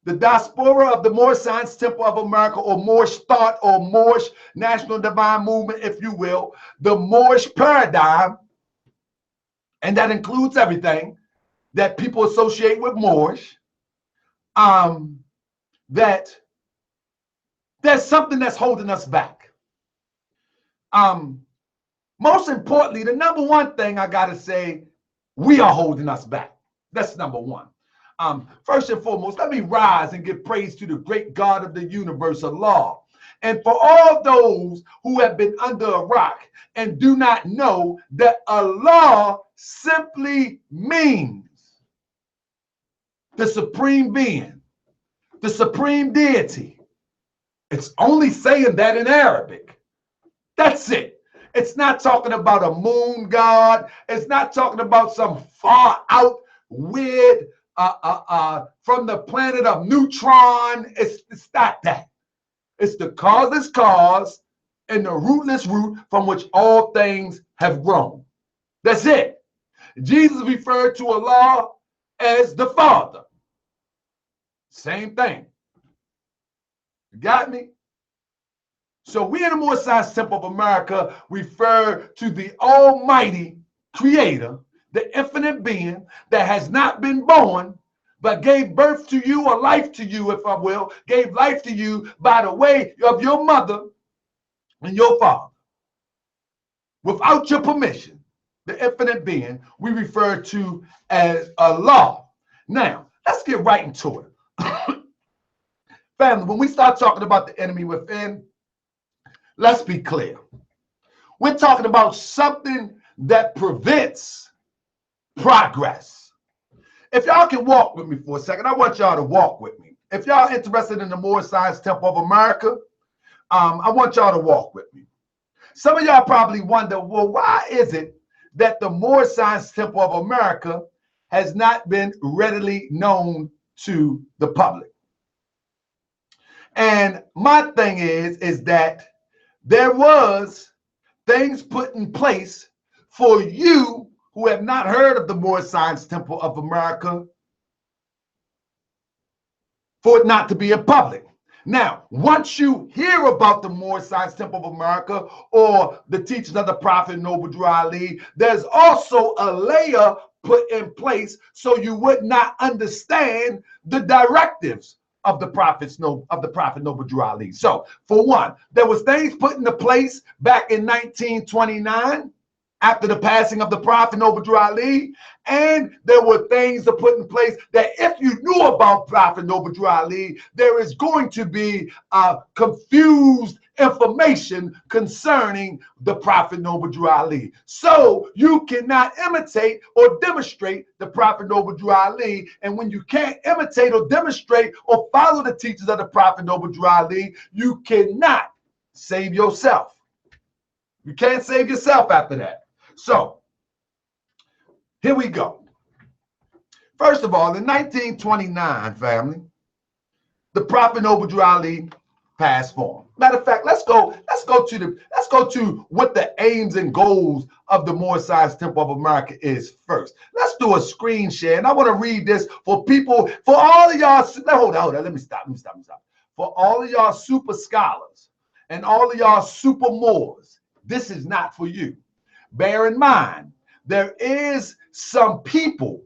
the diaspora of the Moorish Science Temple of America, or Moorish thought, or Moorish national divine movement, if you will, the Moorish paradigm, and that includes everything that people associate with Moorish, that there's something that's holding us back. Most importantly, the number one thing I gotta say, we are holding us back. That's number one. First and foremost, let me rise and give praise to the great God of the universe, Allah. And for all those who have been under a rock and do not know that Allah simply means the supreme being, the supreme deity. It's only saying that in Arabic. That's it. It's not talking about a moon god. It's not talking about some far out weird from the planet of Neutron. It's not that. It's the causeless cause and the rootless root from which all things have grown. That's it. Jesus referred to Allah as the Father. Same thing. You got me? So we in the Moorish Science Temple of America refer to the Almighty Creator, the infinite being that has not been born, but gave birth to you, or life to you, if I will, gave life to you by the way of your mother and your father. Without your permission, the infinite being we refer to as Allah. Now, let's get right into it. Family, when we start talking about the enemy within, let's be clear. We're talking about something that prevents progress. If y'all can walk with me for a second, I want y'all to walk with me. If y'all interested in the Moorish Science Temple of America, I want y'all to walk with me. Some of y'all probably wonder, well, why is it that the Moorish Science Temple of America has not been readily known to the public? And my thing is that there was things put in place for you who have not heard of the Moorish Science Temple of America for it not to be in public. Now, once you hear about the Moorish Science Temple of America or the teachings of the Prophet Noble Drew Ali, there's also a layer put in place so you would not understand the directives of the Prophet Noble Drew Ali. So, for one, there was things put into place back in 1929 after the passing of the Prophet Noble Drew Ali, and there were things to put in place that if you knew about Prophet Noble Drew Ali, there is going to be confused information concerning the Prophet Noble Drew Ali. So you cannot imitate or demonstrate the Prophet Noble Drew Ali. And when you can't imitate or demonstrate or follow the teachings of the Prophet Noble Drew Ali, you cannot save yourself. You can't save yourself after that. So here we go. First of all, in 1929, family, the Prophet Noble Drew Ali passed form. Matter of fact, let's go to what the aims and goals of the Moorish Science Temple of America is first. Let's do a screen share, and I want to read this for people, for all of y'all. Hold on. Let me stop. For all of y'all super scholars and all of y'all super Moors, this is not for you. Bear in mind, there is some people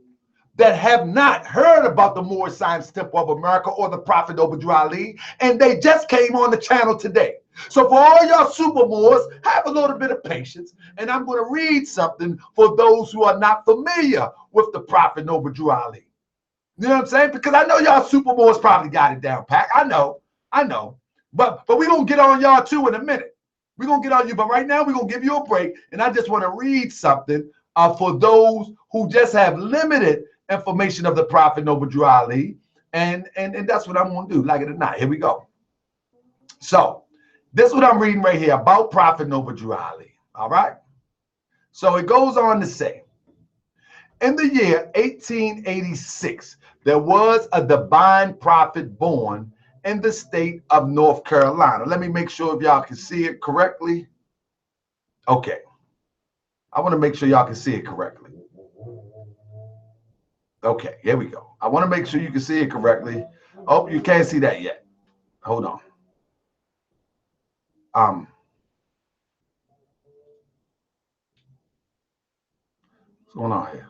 that have not heard about the Moorish Science Temple of America or the Prophet Noble Drew Ali, and they just came on the channel today. So for all y'all super Moors, have a little bit of patience, and I'm going to read something for those who are not familiar with the Prophet Noble Drew Ali. You know what I'm saying? Because I know y'all super Moors probably got it down pat. I know. But we're going to get on y'all too in a minute. We're going to get on you, but right now we're going to give you a break, and I just want to read something for those who just have limited information of the Prophet Noble Drew Ali, and that's what I'm going to do, like it or not. Here we go. So this is what I'm reading right here about Prophet Noble Drew Ali, all right? So it goes on to say, in the year 1886, there was a divine prophet born in the state of North Carolina. Let me make sure if y'all can see it correctly. Okay. I want to make sure y'all can see it correctly. Okay, here we go. I want to make sure you can see it correctly. Oh, you can't see that yet. Hold on. What's going on here?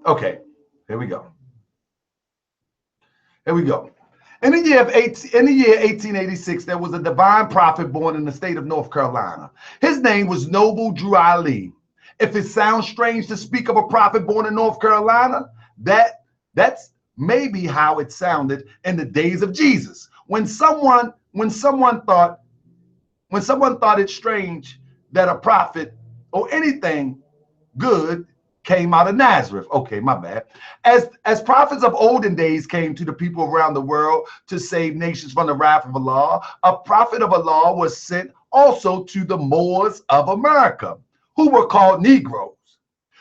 Okay, here we go. Here we go. In the year 1886, there was a divine prophet born in the state of North Carolina. His name was Noble Drew Ali. If it sounds strange to speak of a prophet born in North Carolina, that's maybe how it sounded in the days of Jesus. When someone thought it strange that a prophet or anything good came out of Nazareth. Okay, my bad. As prophets of olden days came to the people around the world to save nations from the wrath of Allah, a prophet of Allah was sent also to the Moors of America, who were called Negroes.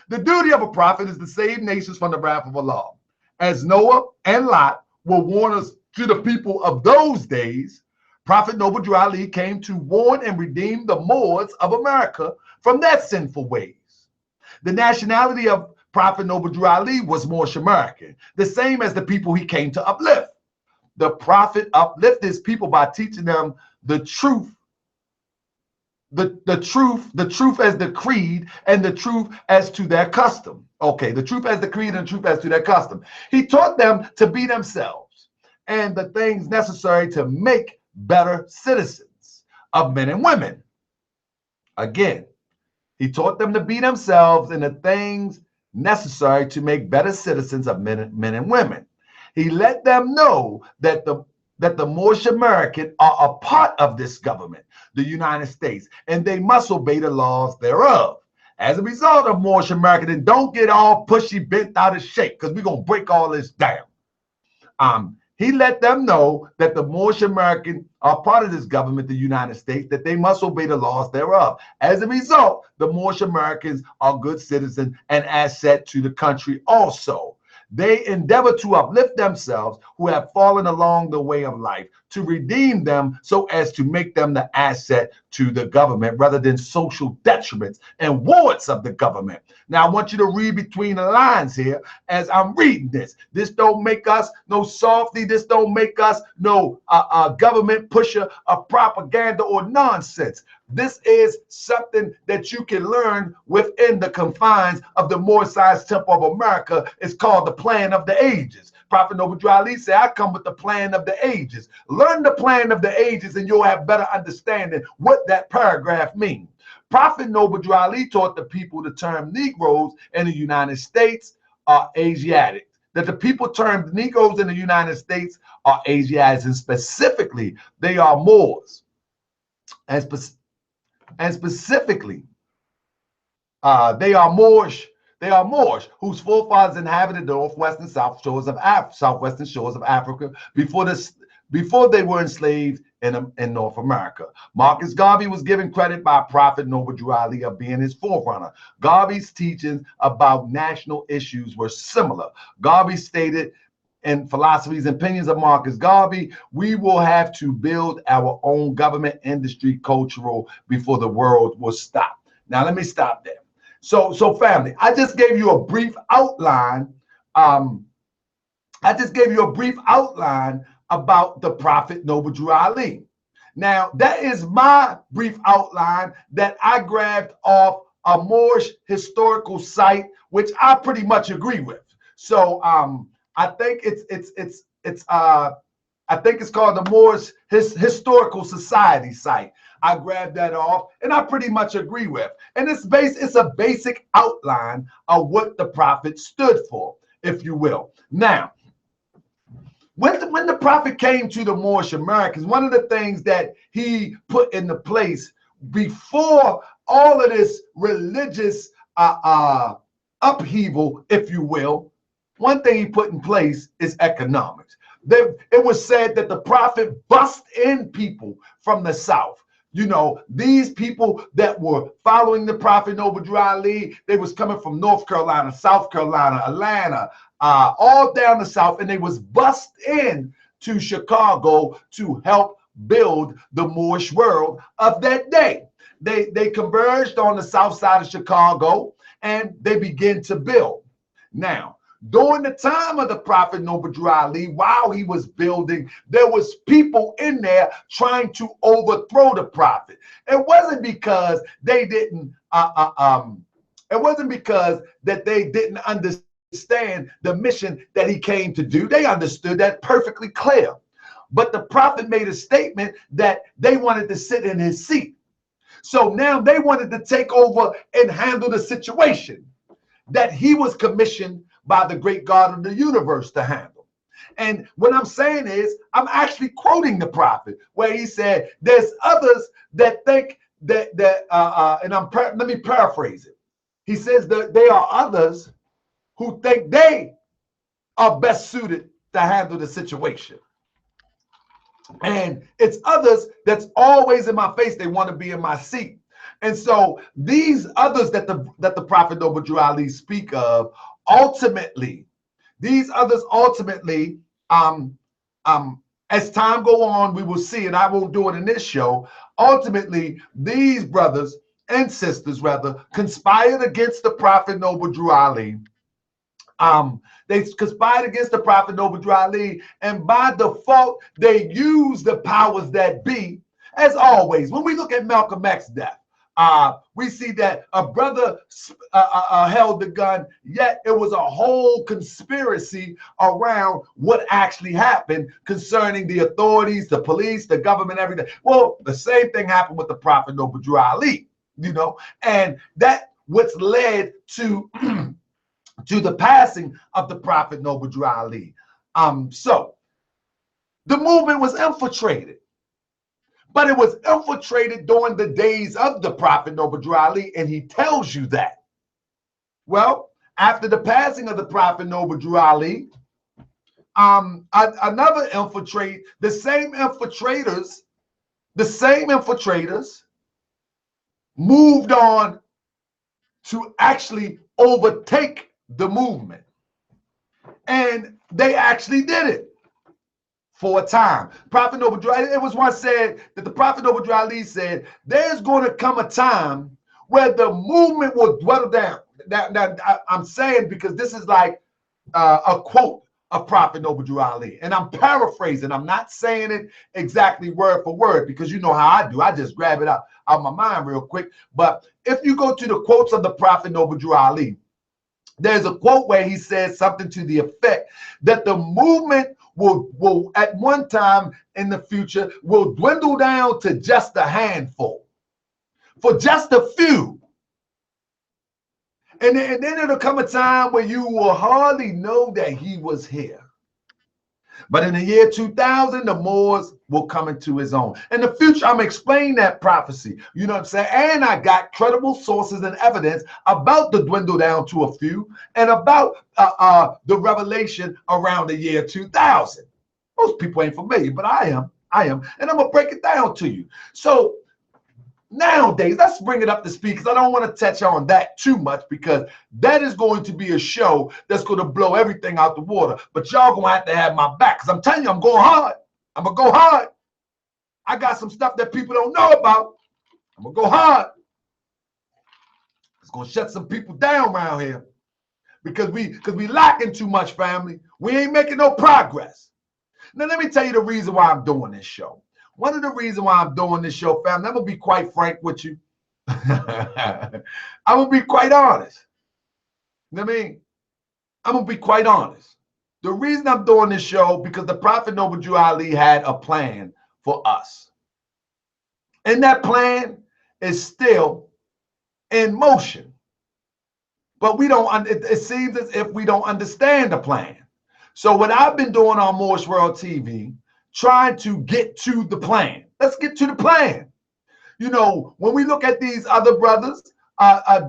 The duty of a prophet is to save nations from the wrath of Allah. As Noah and Lot were warners to the people of those days, Prophet Noble Drew Ali came to warn and redeem the Moors of America from their sinful ways. The nationality of Prophet Noble Drew Ali was Moorish American, the same as the people he came to uplift. The prophet uplifted his people by teaching them the truth, the truth as the creed, and the truth as to their custom. Okay, the truth as the creed and the truth as to their custom. He taught them to be themselves and the things necessary to make better citizens of men and women. Again, he taught them to be themselves and the things necessary to make better citizens of men and women. He let them know that the Moorish American are a part of this government, the United States, and they must obey the laws thereof. As a result of Moorish American, and don't get all pushy, bent out of shape, because we're going to break all this down. He let them know that the Moorish American are part of this government, the United States, that they must obey the laws thereof. As a result, the Moorish Americans are good citizens and asset to the country also. They endeavor to uplift themselves who have fallen along the way of life, to redeem them so as to make them the asset to the government rather than social detriments and wards of the government. Now, I want you to read between the lines here as I'm reading this. This don't make us no softy. This don't make us no government pusher of propaganda or nonsense. This is something that you can learn within the confines of the Moorish Temple of America. It's called the Plan of the Ages. Prophet Noble Drew Ali said, I come with the plan of the ages. Learn the plan of the ages and you'll have better understanding what that paragraph means. Prophet Noble Drew Ali taught the people the term Negroes in the United States are Asiatic. That the people termed Negroes in the United States are Asiatics, and specifically they are Moors. And specifically, they are Moorish. They are Moorish, whose forefathers inhabited the northwestern southwestern shores of Africa before they were enslaved in North America. Marcus Garvey was given credit by Prophet Noble Drew Ali of being his forerunner. Garvey's teachings about national issues were similar. Garvey stated in Philosophies and Opinions of Marcus Garvey, we will have to build our own government, industry, cultural before the world will stop. Now, let me stop there. So family, I just gave you a brief outline. About the Prophet Noble Drew Ali. Now, that is my brief outline that I grabbed off a Moorish historical site, which I pretty much agree with. So I think it's called the Moorish Historical Society site. I grabbed that off and I pretty much agree with. And it's a basic outline of what the prophet stood for, if you will. Now, when the prophet came to the Moorish Americans, one of the things that he put into place before all of this religious upheaval, if you will, one thing he put in place is economics. It was said that the prophet bust in people from the south. You know, these people that were following the Prophet Noble Drew Ali, they was coming from North Carolina, South Carolina, Atlanta, all down the south, and they was bust in to Chicago to help build the Moorish world of that day. They converged on the south side of Chicago and they began to build. Now, During the time of the Prophet Noble Drew Ali, while he was building, there was people in there trying to overthrow the Prophet. It wasn't because they didn't. It wasn't because that they didn't understand the mission that he came to do. They understood that perfectly clear. But the Prophet made a statement that they wanted to sit in his seat. So now they wanted to take over and handle the situation that he was commissioned by the great God of the universe to handle. And what I'm saying is, I'm actually quoting the Prophet where he said, there's others that think let me paraphrase it. He says that there are others who think they are best suited to handle the situation. And it's others that's always in my face. They want to be in my seat. And so these others that the Prophet Noble Drew Ali speak of, ultimately, these others ultimately, as time go on, we will see, and I won't do it in this show. Ultimately, these brothers and sisters, rather, conspired against the Prophet Noble Drew Ali. They conspired against the Prophet Noble Drew Ali, and by default, they use the powers that be. As always, when we look at Malcolm X's death, we see that a brother held the gun, yet it was a whole conspiracy around what actually happened concerning the authorities, the police, the government, everything. Well, the same thing happened with the Prophet Noble Drew Ali, and that what's led to to the passing of the Prophet Noble Drew Ali. So the movement was infiltrated. But it was infiltrated during the days of the Prophet Noble Drew Ali, and he tells you that. Well, after the passing of the Prophet Noble Drew Ali, another the same infiltrators moved on to actually overtake the movement. And they actually did it. For a time. Prophet Noble Drew Ali, it was once said that the Prophet Noble Drew Ali said, there's going to come a time where the movement will dwell down. Now, I'm saying because this is like a quote of Prophet Noble Drew Ali. And I'm paraphrasing. I'm not saying it exactly word for word because you know how I do. I just grab it out my mind real quick. But if you go to the quotes of the Prophet Noble Drew Ali, there's a quote where he says something to the effect that the movement will at one time in the future will dwindle down to just a handful, for just a few. And then it'll come a time where you will hardly know that he was here. But in the year 2000, the Moors will come into his own. In the future, I'm explaining that prophecy. You know what I'm saying? And I got credible sources and evidence about the dwindle down to a few and about the revelation around the year 2000. Most people ain't familiar, but I am. And I'm going to break it down to you. So nowadays, let's bring it up to speed because I don't want to touch on that too much because that is going to be a show that's going to blow everything out the water. But y'all going to have my back because I'm telling you, I'm going hard. I'm going to go hard. I got some stuff that people don't know about. I'm going to go hard. It's going to shut some people down around here because we lacking too much, family. We ain't making no progress. Now, let me tell you the reason why I'm doing this show. One of the reasons why I'm doing this show, family, I'm going to be quite frank with you. I'm going to be quite honest. You know what I mean? I'm going to be quite honest. The reason I'm doing this show, because the Prophet Noble Drew Ali had a plan for us. And that plan is still in motion. But it seems as if we don't understand the plan. So what I've been doing on Moorish World TV, trying to get to the plan. Let's get to the plan. You know, when we look at these other brothers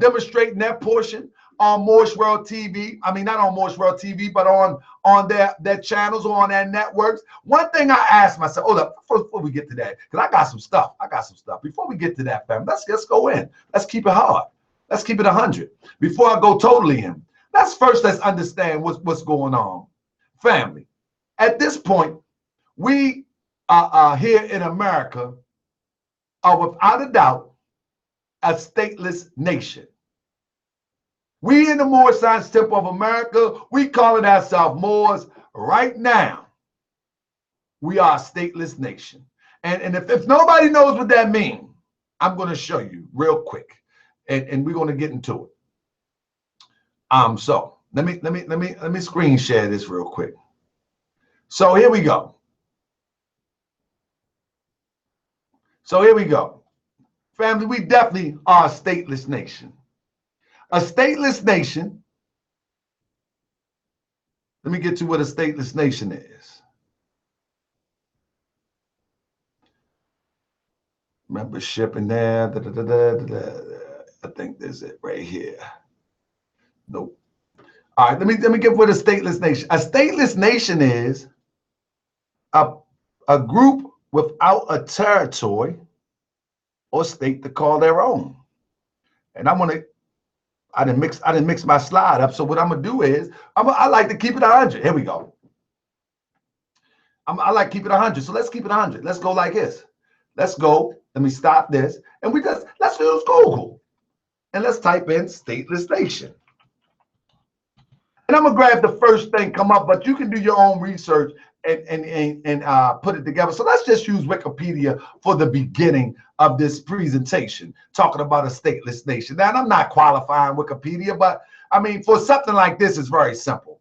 demonstrating their portion on Moorish World TV, I mean, not on Moorish World TV, but on their channels or on their networks, one thing I ask myself, hold up, before we get to that, because I got some stuff. Before we get to that, family, let's go in. Let's keep it hard. Let's keep it 100. Before I go totally in, let's understand what's going on. Family, at this point, we here in America are without a doubt a stateless nation. We in the Moorish Science Temple of America, we call it ourselves Moors. Right now, we are a stateless nation. And if nobody knows what that means, I'm going to show you real quick. And we're going to get into it. So let me screen share this real quick. So here we go. Family, we definitely are a stateless nation. A stateless nation. Let me get to what a stateless nation is. Membership in there. I think this is it right here. Nope. All right, let me get what a stateless nation. A stateless nation is a group without a territory or state to call their own. And I didn't mix my slide up. So what I'm gonna do is I like to keep it 100. Here we go. I like to keep it 100. So let's keep it 100. Let's go like this. Let's go. Let me stop this, and let's use Google, and let's type in stateless nation. And I'm gonna grab the first thing come up, but you can do your own research and put it together. So let's just use Wikipedia for the beginning of this presentation, talking about a stateless nation. Now, I'm not qualifying Wikipedia, but I mean, for something like this, it's very simple.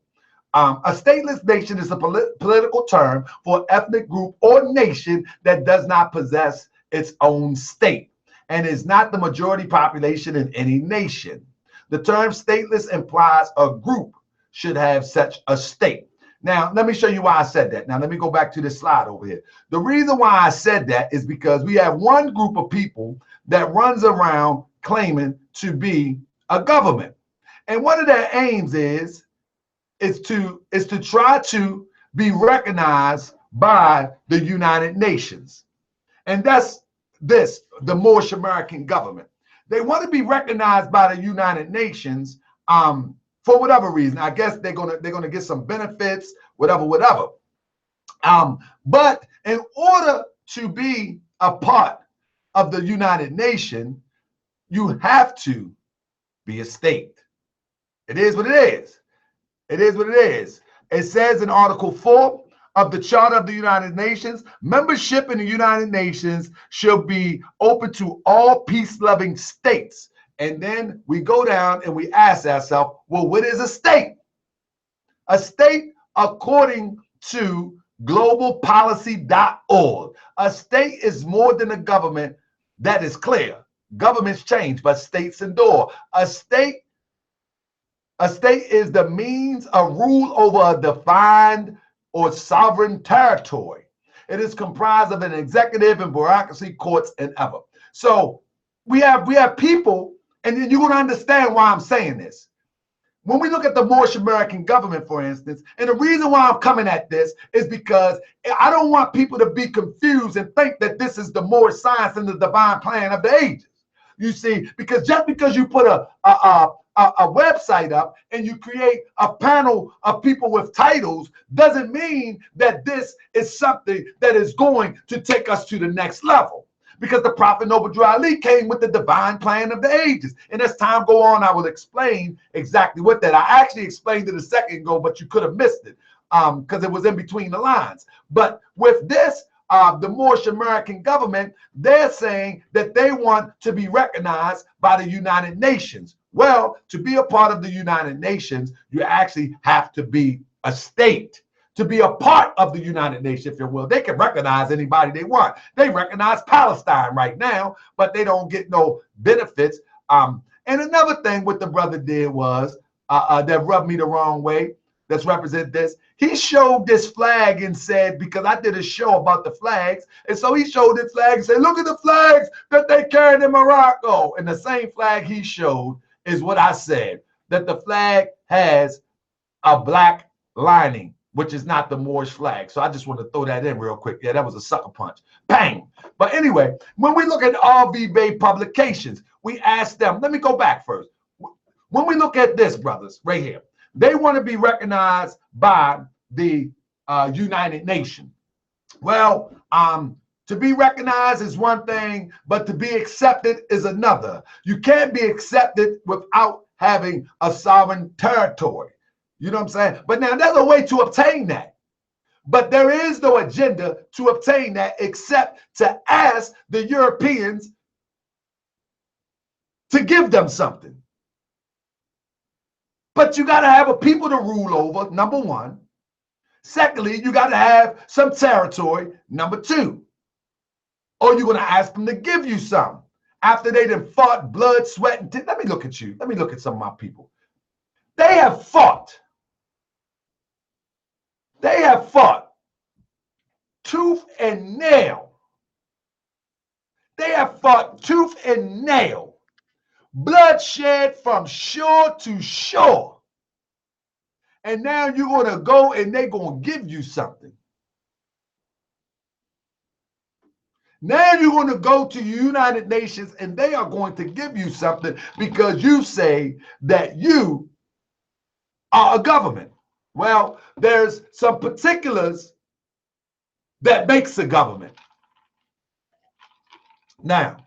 A stateless nation is a political term for an ethnic group or nation that does not possess its own state and is not the majority population in any nation. The term stateless implies a group should have such a state. Now, let me show you why I said that. Now, let me go back to this slide over here. The reason why I said that is because we have one group of people that runs around claiming to be a government. And one of their aims is to try to be recognized by the United Nations. And that's the Moorish American government. They want to be recognized by the United Nations for whatever reason. I guess they're gonna get some benefits, whatever. But in order to be a part of the United Nations, you have to be a state. It is what it is. It is what it is. It says in Article 4 of the Charter of the United Nations, membership in the United Nations shall be open to all peace-loving states. And then we go down and we ask ourselves, well, what is a state? A state, according to globalpolicy.org, a state is more than a government. That is clear. Governments change, but states endure. A state is the means of rule over a defined or sovereign territory. It is comprised of an executive and bureaucracy, courts, and other. So we have people, and you're going to understand why I'm saying this. When we look at the Moorish American government, for instance, and the reason why I'm coming at this is because I don't want people to be confused and think that this is the Moorish science and the divine plan of the ages. You see, because just because you put a website up and you create a panel of people with titles doesn't mean that this is something that is going to take us to the next level. Because the Prophet Noble Drew Ali came with the divine plan of the ages. And as time go on, I will explain exactly what that. I actually explained it a second ago, but you could have missed it because it was in between the lines. But with this, the Moorish American government, they're saying that they want to be recognized by the United Nations. Well, to be a part of the United Nations, you actually have to be a state. To be a part of the United Nations, if you will. They can recognize anybody they want. They recognize Palestine right now, but they don't get no benefits. And another thing what the brother did was, that rubbed me the wrong way, let's represent this. He showed this flag and said, because I did a show about the flags, and so he showed this flag and said, look at the flags that they carried in Morocco. And the same flag he showed is what I said, that the flag has a black lining, which is not the Moorish flag. So I just want to throw that in real quick. Yeah, that was a sucker punch. Bang. But anyway, when we look at RV Bay publications, we ask them, let me go back first. When we look at this, brothers, right here, they want to be recognized by the United Nations. Well, to be recognized is one thing, but to be accepted is another. You can't be accepted without having a sovereign territory. You know what I'm saying? But now there's a way to obtain that. But there is no agenda to obtain that except to ask the Europeans to give them something. But you got to have a people to rule over, number one. Secondly, you got to have some territory, number two. Or you're going to ask them to give you some after they done fought blood, sweat, and tears. Let me look at you. Let me look at some of my people. They have fought. They have fought tooth and nail. They have fought tooth and nail. Bloodshed from shore to shore. And now you're going to go and they're going to give you something. Now you're going to go to the United Nations and they are going to give you something because you say that you are a government. Well, there's some particulars that makes a government. Now,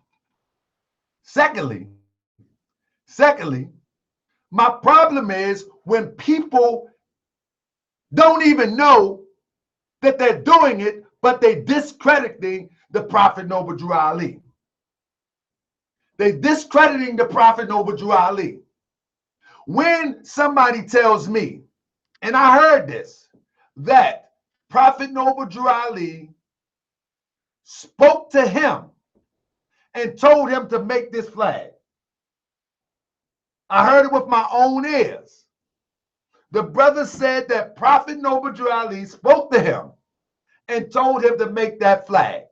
secondly, my problem is when people don't even know that they're doing it, but they discrediting the Prophet Noble Drew Ali. They discrediting the Prophet Noble Drew Ali. When somebody tells me, and I heard this, that Prophet Noble Drew Ali spoke to him and told him to make this flag. I heard it with my own ears. The brother said that Prophet Noble Drew Ali spoke to him and told him to make that flag.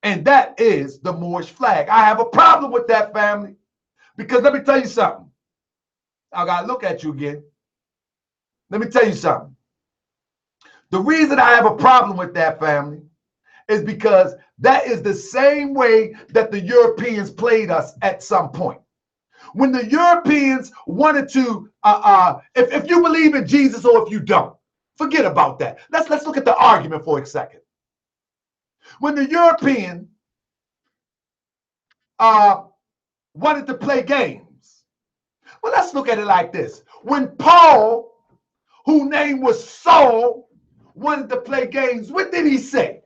And that is the Moorish flag. I have a problem with that, family, because let me tell you something. I got to look at you again. Let me tell you something. The reason I have a problem with that, family, is because that is the same way that the Europeans played us at some point. When the Europeans wanted to, if you believe in Jesus or if you don't, forget about that. Let's look at the argument for a second. When the European wanted to play games, well, let's look at it like this. When Paul, whose name was Saul, wanted to play games, what did he say?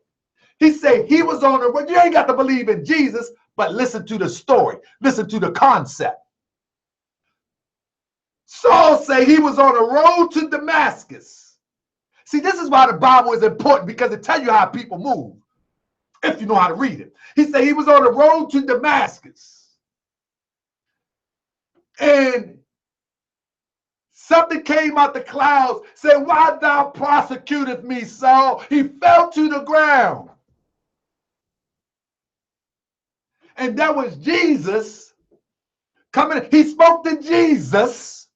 He said he was on the road. You ain't got to believe in Jesus, but listen to the story. Listen to the concept. Saul said he was on the road to Damascus. See, this is why the Bible is important, because it tells you how people move, if you know how to read it. He said he was on the road to Damascus. And something came out the clouds, said, "Why thou persecutest me, Saul?" He fell to the ground. And that was Jesus coming. He spoke to Jesus.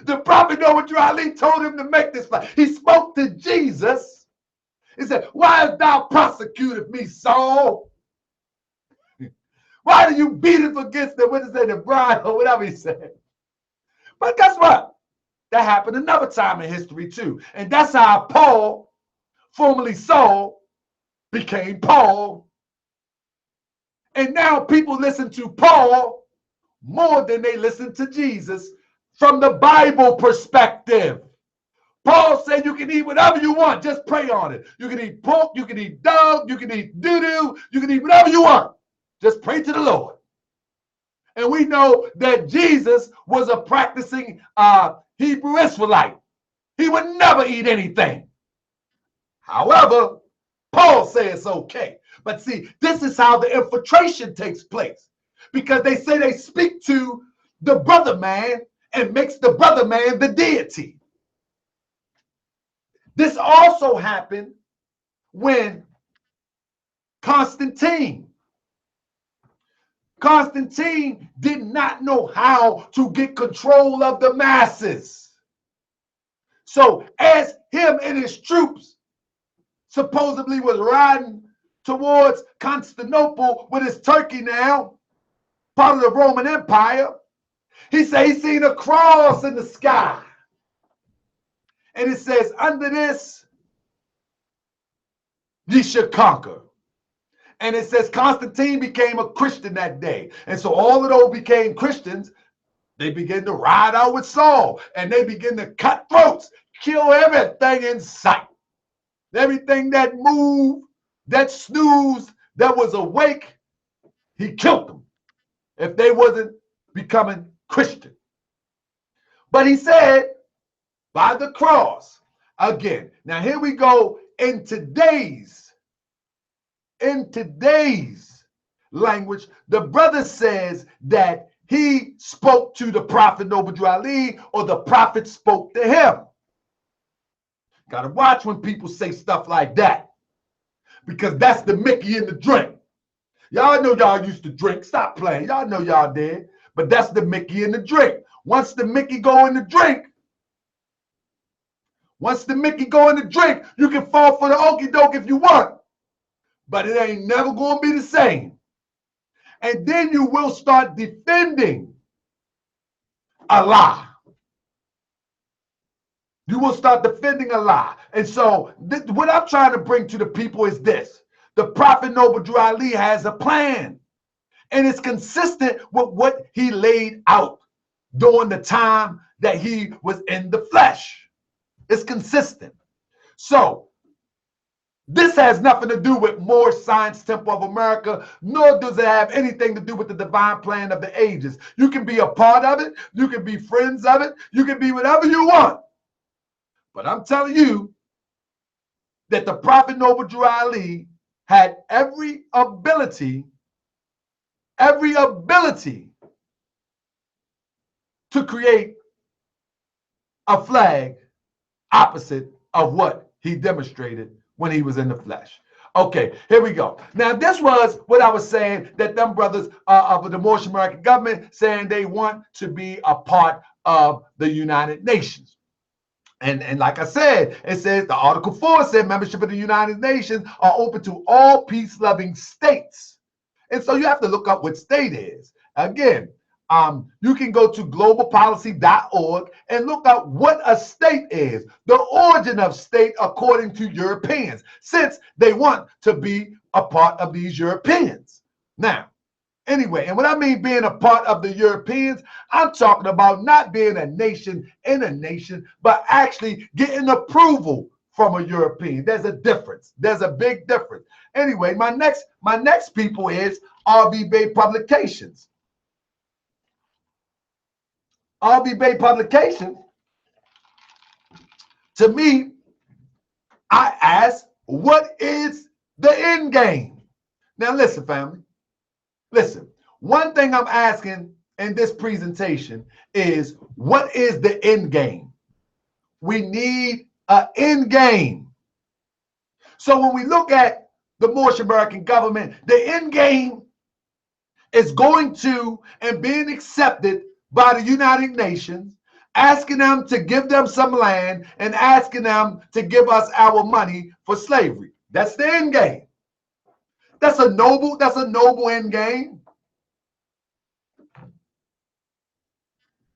The prophet Noble Drew Ali told him to make this flag. He spoke to Jesus. He said, "Why hast thou persecuted me, Saul? Why do you beat it against the bride," or whatever he said. But guess what? That happened another time in history too. And that's how Paul, formerly Saul, became Paul. And now people listen to Paul more than they listen to Jesus from the Bible perspective. Paul said you can eat whatever you want, just pray on it. You can eat pork, you can eat dog, you can eat doo-doo, you can eat whatever you want. Just pray to the Lord. And we know that Jesus was a practicing Hebrew Israelite. He would never eat anything. However, Paul says it's okay. But see, this is how the infiltration takes place. Because they say they speak to the brother man and makes the brother man the deity. This also happened when Constantine did not know how to get control of the masses. So as him and his troops supposedly was riding towards Constantinople with his Turkey now, part of the Roman Empire, he said he seen a cross in the sky. And it says, "Under this, ye shall conquer." And it says Constantine became a Christian that day. And so all of those became Christians. They begin to ride out with Saul, and they begin to cut throats, kill everything in sight. Everything that moved, that snoozed, that was awake, he killed them if they wasn't becoming Christian. But he said, by the cross, again. Now here we go in today's language. The brother says that he spoke to the prophet Noble Ali, or the prophet spoke to him. Gotta watch when people say stuff like that, because that's the Mickey in the drink. Y'all know y'all used to drink. Stop playing. Y'all know y'all did. But that's the Mickey in the drink. Once the Mickey go in the drink, you can fall for the okie doke if you want. But it ain't never going to be the same. And then you will start defending a lie. You will start defending a lie. And so what I'm trying to bring to the people is this. The Prophet Noble Drew Ali has a plan. And it's consistent with what he laid out during the time that he was in the flesh. It's consistent. So this has nothing to do with Moorish Science Temple of America, nor does it have anything to do with the divine plan of the ages. You can be a part of it. You can be friends of it. You can be whatever you want. But I'm telling you that the Prophet Noble Drew Ali had every ability to create a flag opposite of what he demonstrated when he was in the flesh. Okay, here we go. Now, this was what I was saying, that them brothers of the Moorish American government saying they want to be a part of the United Nations. And like I said, it says the Article 4 said membership of the United Nations are open to all peace-loving states. And so you have to look up what state is. Again, you can go to globalpolicy.org and look up what a state is, the origin of state according to Europeans, since they want to be a part of these Europeans. Now, anyway, and what I mean being a part of the Europeans, I'm talking about not being a nation in a nation, but actually getting approval from a European. There's a difference. There's a big difference. Anyway, my next people is RB Bay Publications. RB Bay Publications, to me, I ask, what is the end game? Now listen, family. Listen, one thing I'm asking in this presentation is, what is the end game? We need an end game. So when we look at the Moorish American government, the end game is going to and being accepted by the United Nations, asking them to give them some land and asking them to give us our money for slavery. That's the end game. That's a noble end game.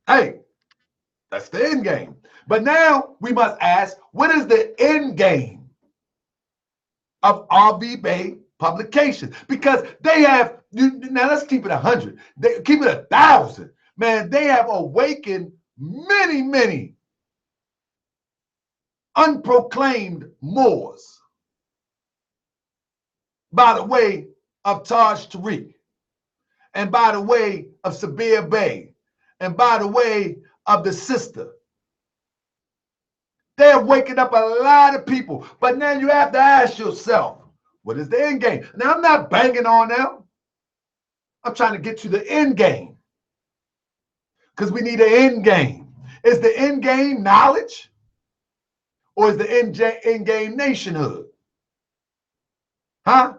Hey, that's the end game. But now we must ask, what is the end game of RB Bay Publications? Because they have, now let's keep it 100. They keep it 1,000. Man, they have awakened many unproclaimed Moors by the way of Taj Tariq, and by the way of Sabir Bey, and by the way of the sister. They're waking up a lot of people. But now you have to ask yourself, what is the end game? Now, I'm not banging on them. I'm trying to get to the end game, because we need an end game. Is the end game knowledge, or is the end game nationhood? Huh?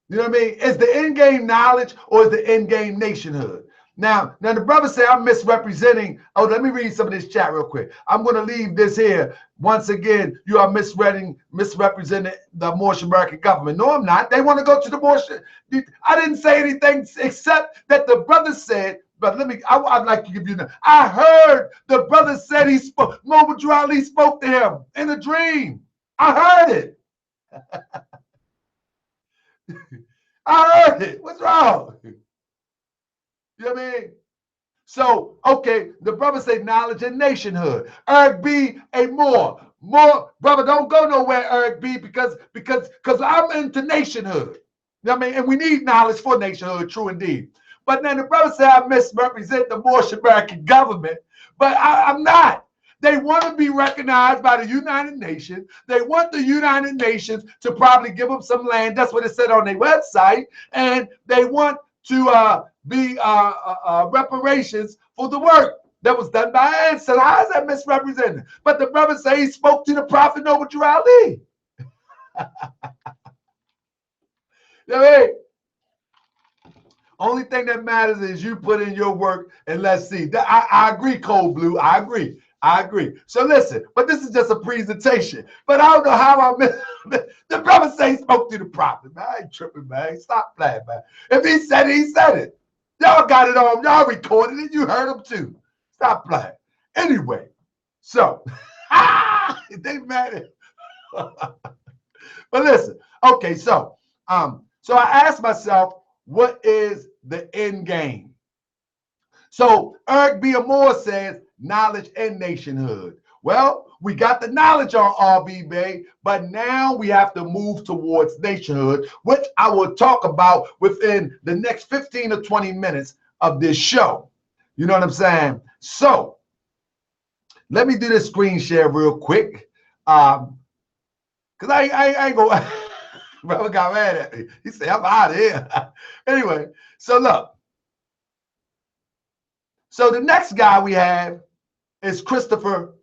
You know what I mean? Is the end game knowledge, or is the end game nationhood? Now the brother say I'm misrepresenting. Oh, let me read some of this chat real quick. I'm going to leave this here. Once again, you are misrepresenting the Moorish American government. No, I'm not. They want to go to the Moorish. I didn't say anything except that the brother said. But I'd like to give you. I heard the brother said he spoke. Noble Drew Ali spoke to him in a dream. I heard it. I heard it. What's wrong? You know what I mean? So, okay, the brother say knowledge and nationhood. Eric B, a more, brother, don't go nowhere, Eric B, because I'm into nationhood. You know what I mean? And we need knowledge for nationhood, true indeed. But then the brother said I misrepresent the Moorish American government, but I'm not. They want to be recognized by the United Nations. They want the United Nations to probably give them some land. That's what it said on their website. And they want to be reparations for the work that was done by ancestors. How is that misrepresented? But the brother say he spoke to the prophet Noble Drew Ali. You know what I mean? Only thing that matters is you put in your work, and let's see. I agree, Cold Blue. I agree. So listen, but this is just a presentation. But I don't know how I missed. The brother say he spoke to the prophet, man. I ain't tripping, man. Stop playing, man. If he said it, he said it. Y'all got it on. Y'all recorded it. You heard him too. Stop playing. Anyway, so they mad at. But listen, okay, so I asked myself, what is the end game? So Eric B. Moore says knowledge and nationhood. Well, we got the knowledge on RB Bay, but now we have to move towards nationhood, which I will talk about within the next 15 or 20 minutes of this show. You know what I'm saying? So let me do this screen share real quick. Because I ain't going brother got mad at me. He said, I'm out of here. Anyway, so look. So the next guy we have is Christopher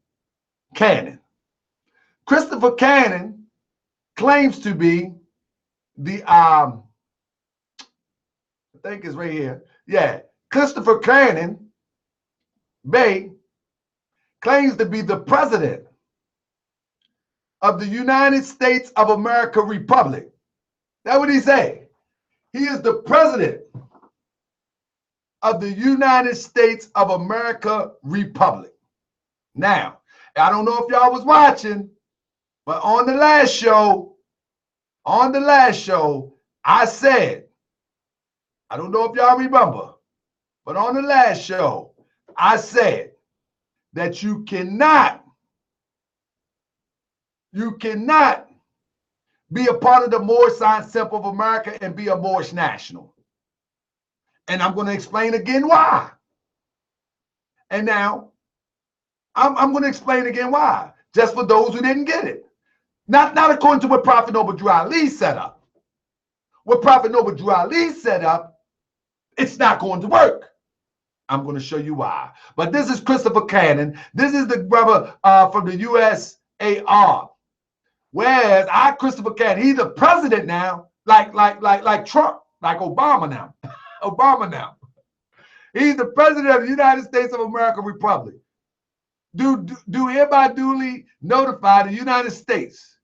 Cannon. Christopher Cannon claims to be the, I think it's right here. Yeah, Christopher Cannon Bay claims to be the president of the United States of America Republic. That's what he say. He is the president of the United States of America Republic. Now, I don't know if y'all was watching, but on the last show, I said, I don't know if y'all remember, but on the last show, I said that you cannot be a part of the Moorish Science Temple of America and be a Moorish national. And I'm going to explain again why. And now, I'm going to explain again why, just for those who didn't get it. Not according to what Prophet Noble Drew Ali set up. What Prophet Noble Drew Ali set up, it's not going to work. I'm going to show you why. But this is Christopher Cannon. This is the brother from the USAR. Whereas Christopher Cannon, he's the president now, like Trump, like Obama now. Obama now. He's the president of the United States of America Republic. Do hereby duly notify the United States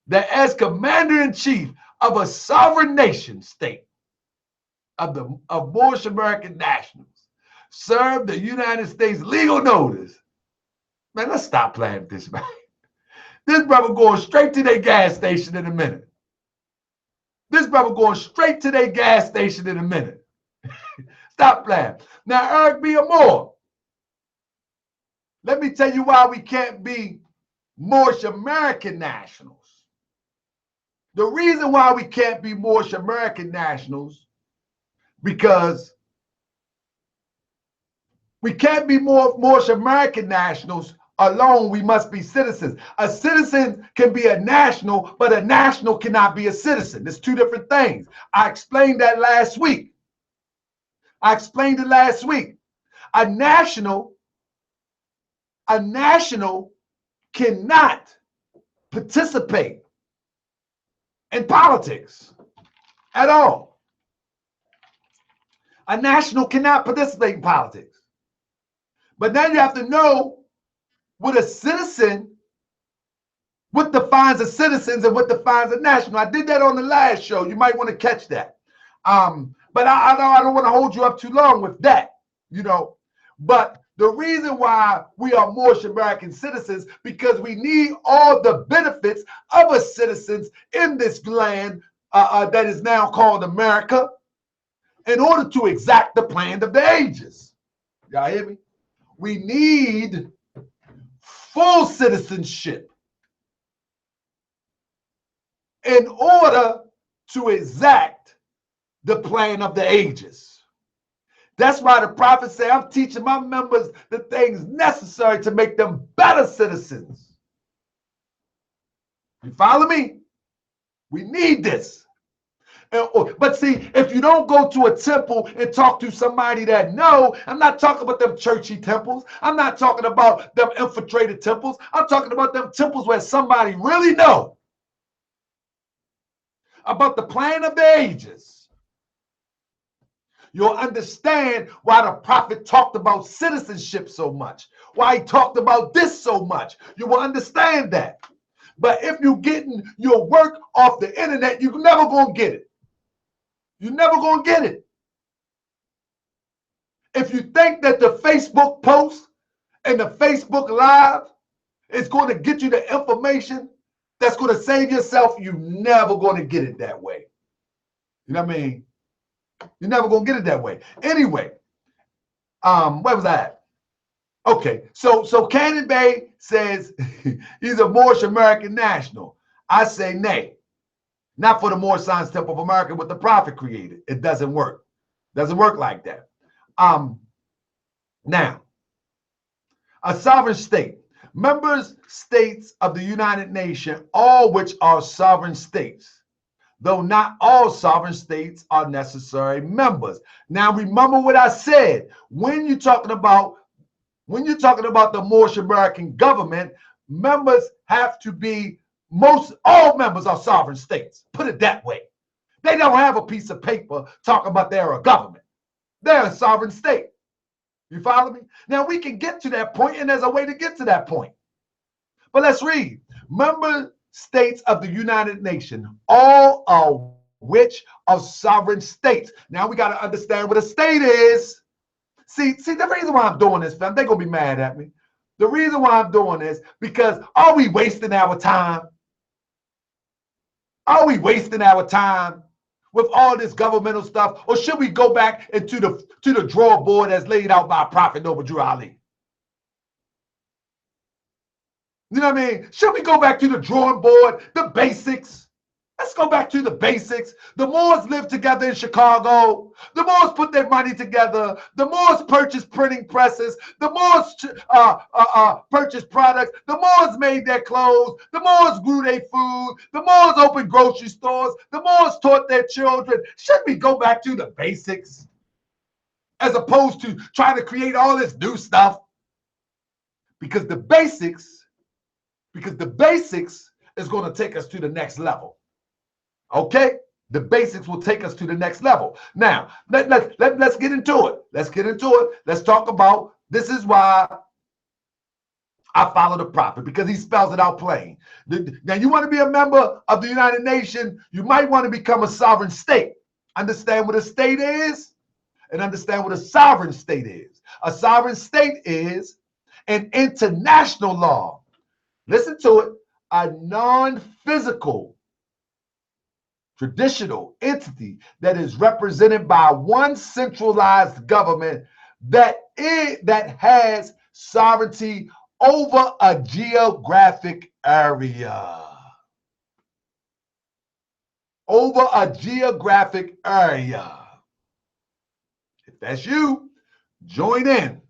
that as commander-in-chief of a sovereign nation state of Moorish American nationals, serve the United States legal notice. Man, let's stop playing with this, man. This brother going straight to their gas station in a minute. Stop playing. Now, Eric B. Moore, let me tell you why we can't be Moorish American nationals. The reason why we can't be Moorish American nationals, because we can't be Moorish American nationals alone. We must be citizens. A citizen can be a national, but a national cannot be a citizen. There's two different things. I explained that last week. A national cannot participate in politics at all. A national cannot participate in politics. But then you have to know what defines a citizen and what defines a national. I did that on the last show. You might want to catch that. But I don't want to hold you up too long with that, you know. But the reason why we are Moorish American citizens, because we need all the benefits of a citizens in this land that is now called America in order to exact the plan of the ages. Y'all hear me? We need full citizenship in order to exact the plan of the ages. That's why the prophets say, I'm teaching my members the things necessary to make them better citizens. You follow me? We need this. But see, if you don't go to a temple and talk to somebody that know, I'm not talking about them churchy temples. I'm not talking about them infiltrated temples. I'm talking about them temples where somebody really know about the plan of the ages. You'll understand why the prophet talked about citizenship so much, why he talked about this so much. You will understand that. But if you're getting your work off the internet, you're never going to get it. You're never going to get it. If you think that the Facebook post and the Facebook Live is going to get you the information that's going to save yourself, you're never going to get it that way. You know what I mean? You're never going to get it that way. Anyway, where was I at? Okay, so Cannon Bay says he's a Moorish American national. I say nay. Not for the Moorish Science Temple of America, what the prophet created. It doesn't work. Doesn't work like that. Now, a sovereign state. Members states of the United Nations, all which are sovereign states, though not all sovereign states are necessary members. Now, remember what I said. When you're talking about the Moorish American government, members have to be all members are sovereign states. Put it that way. They don't have a piece of paper talking about they're a government. They're a sovereign state. You follow me? Now we can get to that point, and there's a way to get to that point. But let's read. Member states of the United Nations, all of which are sovereign states. Now we got to understand what a state is. See, the reason why I'm doing this, fam, they're going to be mad at me. The reason why I'm doing this, because are we wasting our time? Are we wasting our time with all this governmental stuff? Or should we go back into the draw board as laid out by Prophet Noble Drew Ali? You know what I mean? Should we go back to the drawing board, the basics? Let's go back to the basics. The Moors lived together in Chicago. The Moors put their money together. The Moors purchased printing presses. The Moors purchased products. The Moors made their clothes. The Moors grew their food. The Moors opened grocery stores. The Moors taught their children. Should we go back to the basics as opposed to trying to create all this new stuff? Because the basics is going to take us to the next level. Okay, the basics will take us to the next level. Now, let's get into it. Let's get into it. Let's talk about, this is why I follow the prophet, because he spells it out plain. Now, you want to be a member of the United Nations, you might want to become a sovereign state. Understand what a state is and understand what a sovereign state is. A sovereign state is an international law. Listen to it, a non-physical traditional entity that is represented by one centralized government that has sovereignty over a geographic area. Over a geographic area. If that's you, join in.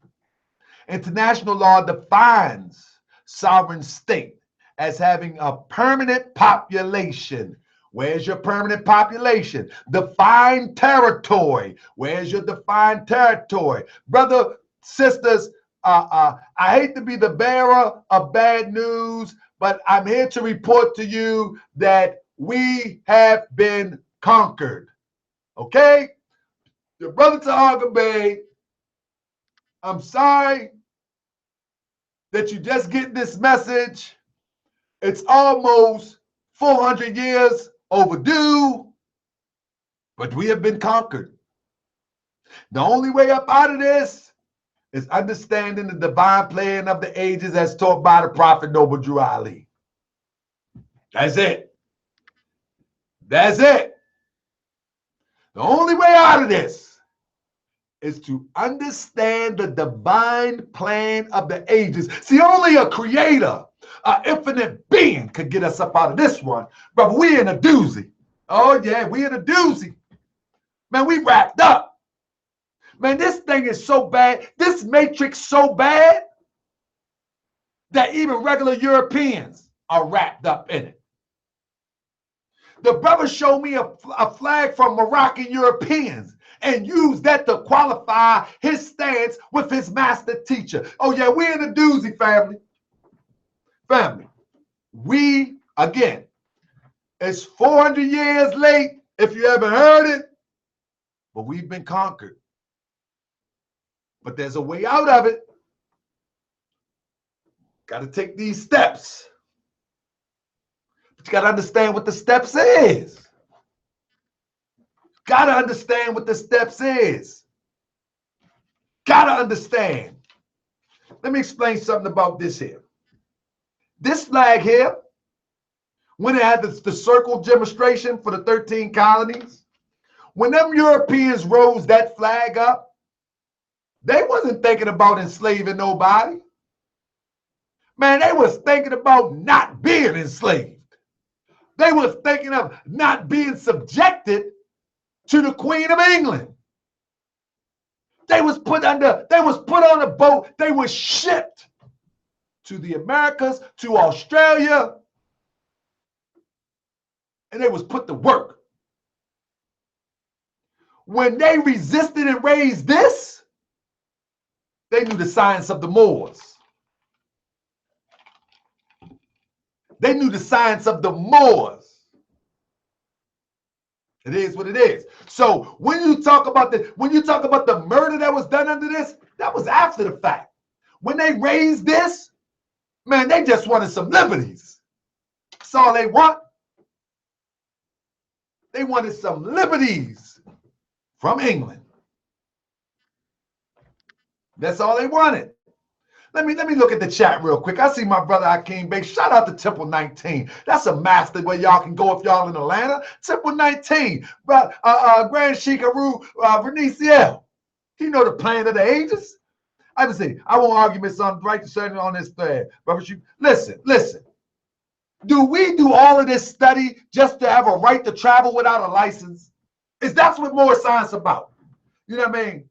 International law defines sovereign state as having a permanent population. Where's your permanent population? Defined territory. Where's your defined territory? Brother, sisters, I hate to be the bearer of bad news, but I'm here to report to you that we have been conquered. Okay? Your brother Tahaga Bay, I'm sorry that you just get this message. It's almost 400 years overdue, but we have been conquered. The only way up out of this is understanding the divine plan of the ages as taught by the Prophet Noble Drew Ali. That's it. That's it. The only way out of this is to understand the divine plan of the ages. See, only a creator, an infinite being could get us up out of this one. Brother, we in a doozy. Oh, yeah, we in a doozy. Man, we wrapped up. Man, this thing is so bad. This matrix so bad that even regular Europeans are wrapped up in it. The brother showed me a flag from Moroccan Europeans and used that to qualify his stance with his master teacher. Oh, yeah, we in a doozy, family. Family, we, again, it's 400 years late, if you haven't heard it, but we've been conquered. But there's a way out of it. Got to take these steps. But you got to understand what the steps is. Got to understand what the steps is. Got to understand. Let me explain something about this here. This flag here, when it had the circle demonstration for the 13 colonies, when them Europeans rose that flag up, they wasn't thinking about enslaving nobody. Man, they was thinking about not being enslaved. They was thinking of not being subjected to the Queen of England. They was put on a boat. They was shipped to the Americas, to Australia, and they was put to work. When they resisted and raised this, they knew the science of the Moors. They knew the science of the Moors. It is what it is. So when you talk about the murder that was done under this, that was after the fact. When they raised this, man, they just wanted some liberties. That's all they want. They wanted some liberties from England. That's all they wanted. Let me look at the chat real quick. I see my brother Akeem Bey. Shout out to Temple 19. That's a master where y'all can go if y'all in Atlanta. Temple 19. Grand Sheik Aru Verniciel. He know the plan of the ages. I just say, I won't arguments on right to certain on this thread. Brother Sheik, listen. Do we do all of this study just to have a right to travel without a license? Is that's what more science about? You know what I mean?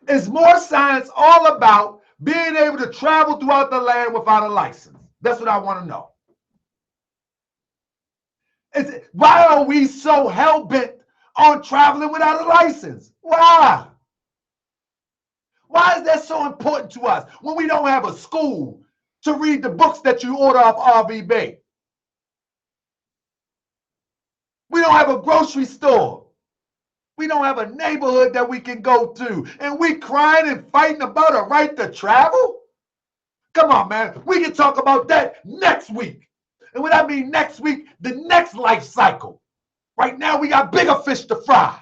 Is more science all about being able to travel throughout the land without a license? That's what I want to know. Why are we so hell-bent on traveling without a license? Why? Why is that so important to us when we don't have a school to read the books that you order off RVB? We don't have a grocery store. We don't have a neighborhood that we can go to. And we crying and fighting about a right to travel? Come on, man. We can talk about that next week. And when I mean next week, the next life cycle. Right now, we got bigger fish to fry.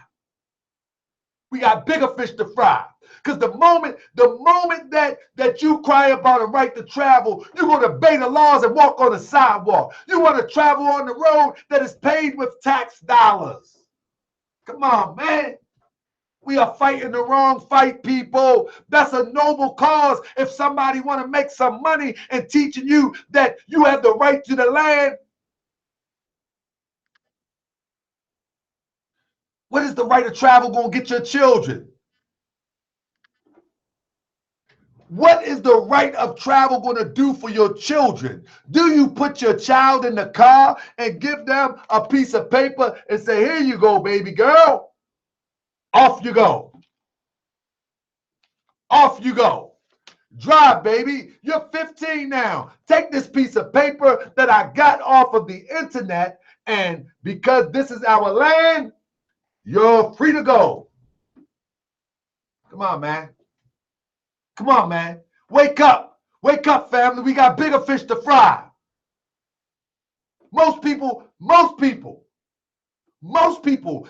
We got bigger fish to fry. Because the moment that you cry about a right to travel, you're going to obey the laws and walk on the sidewalk. You want to travel on the road that is paid with tax dollars. Come on, man. We are fighting the wrong fight, people. That's a noble cause. If somebody want to make some money and teaching you that you have the right to the land, what is the right of travel going to get your children? What is the right of travel going to do for your children? Do you put your child in the car and give them a piece of paper and say, here you go, baby girl. Off you go. Off you go. Drive, baby. You're 15 now. Take this piece of paper that I got off of the internet, and because this is our land, you're free to go. Come on, man. Come on, man. Wake up. Wake up, family. We got bigger fish to fry. Most people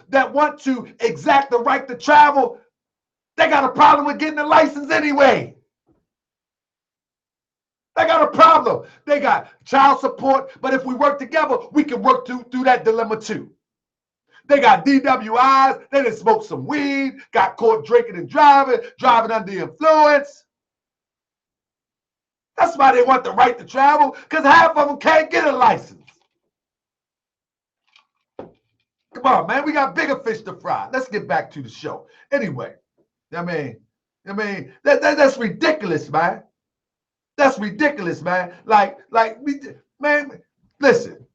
that want to exact the right to travel, they got a problem with getting a license anyway. They got a problem. They got child support, but if we work together, we can work through that dilemma too. They got DWIs, they done smoked some weed, got caught drinking and driving under the influence. That's why they want the right to travel, because half of them can't get a license. Come on, man, we got bigger fish to fry. Let's get back to the show. Anyway, that's ridiculous, man. That's ridiculous, man. Man, listen,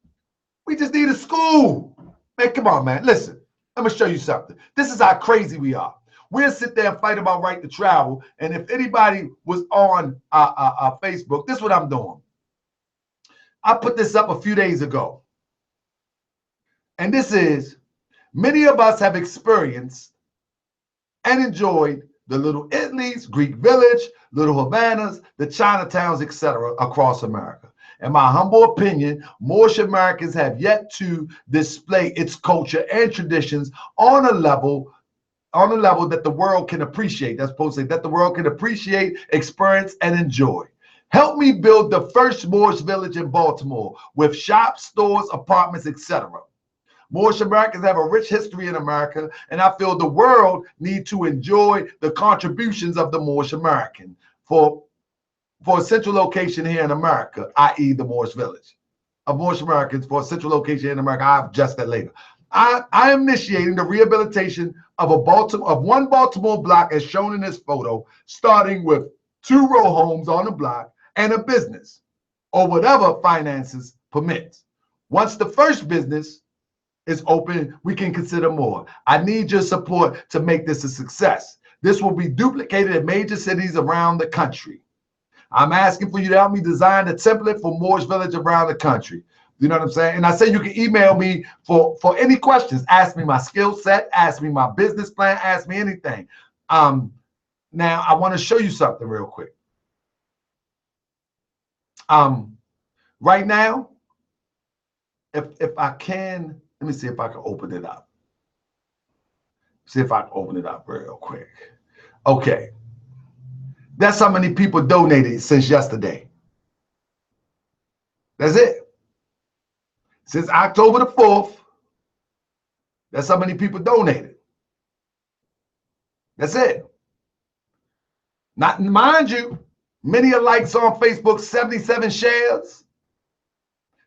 we just need a school. Man, come on, man. Listen, I'm going to show you something. This is how crazy we are. We'll sit there and fight about right to travel. And if anybody was on Facebook, this is what I'm doing. I put this up a few days ago. And this is, many of us have experienced and enjoyed the Little Italys, Greek Village, Little Havanas, the Chinatowns, etc. across America. In my humble opinion, Moorish Americans have yet to display its culture and traditions on a level that the world can appreciate. That's supposed to say that the world can appreciate, experience, and enjoy. Help me build the first Moorish village in Baltimore with shops, stores, apartments, etc. Moorish Americans have a rich history in America, and I feel the world needs to enjoy the contributions of the Moorish American for a central location here in America, i.e. the Moorish village. Of Moorish Americans for a central location in America. I'll address that later. I am initiating the rehabilitation of one Baltimore block as shown in this photo, starting with 2-row homes on the block and a business, or whatever finances permits. Once the first business is open, we can consider more. I need your support to make this a success. This will be duplicated in major cities around the country. I'm asking for you to help me design a template for Moorish Village around the country. You know what I'm saying? And I say you can email me for any questions. Ask me my skill set, ask me my business plan, ask me anything. Now I want to show you something real quick. Right now, if I can, let me see if I can open it up. See if I can open it up real quick. Okay. That's how many people donated since yesterday. That's it. Since October the 4th, that's how many people donated. That's it. Not, mind you, many likes on Facebook, 77 shares.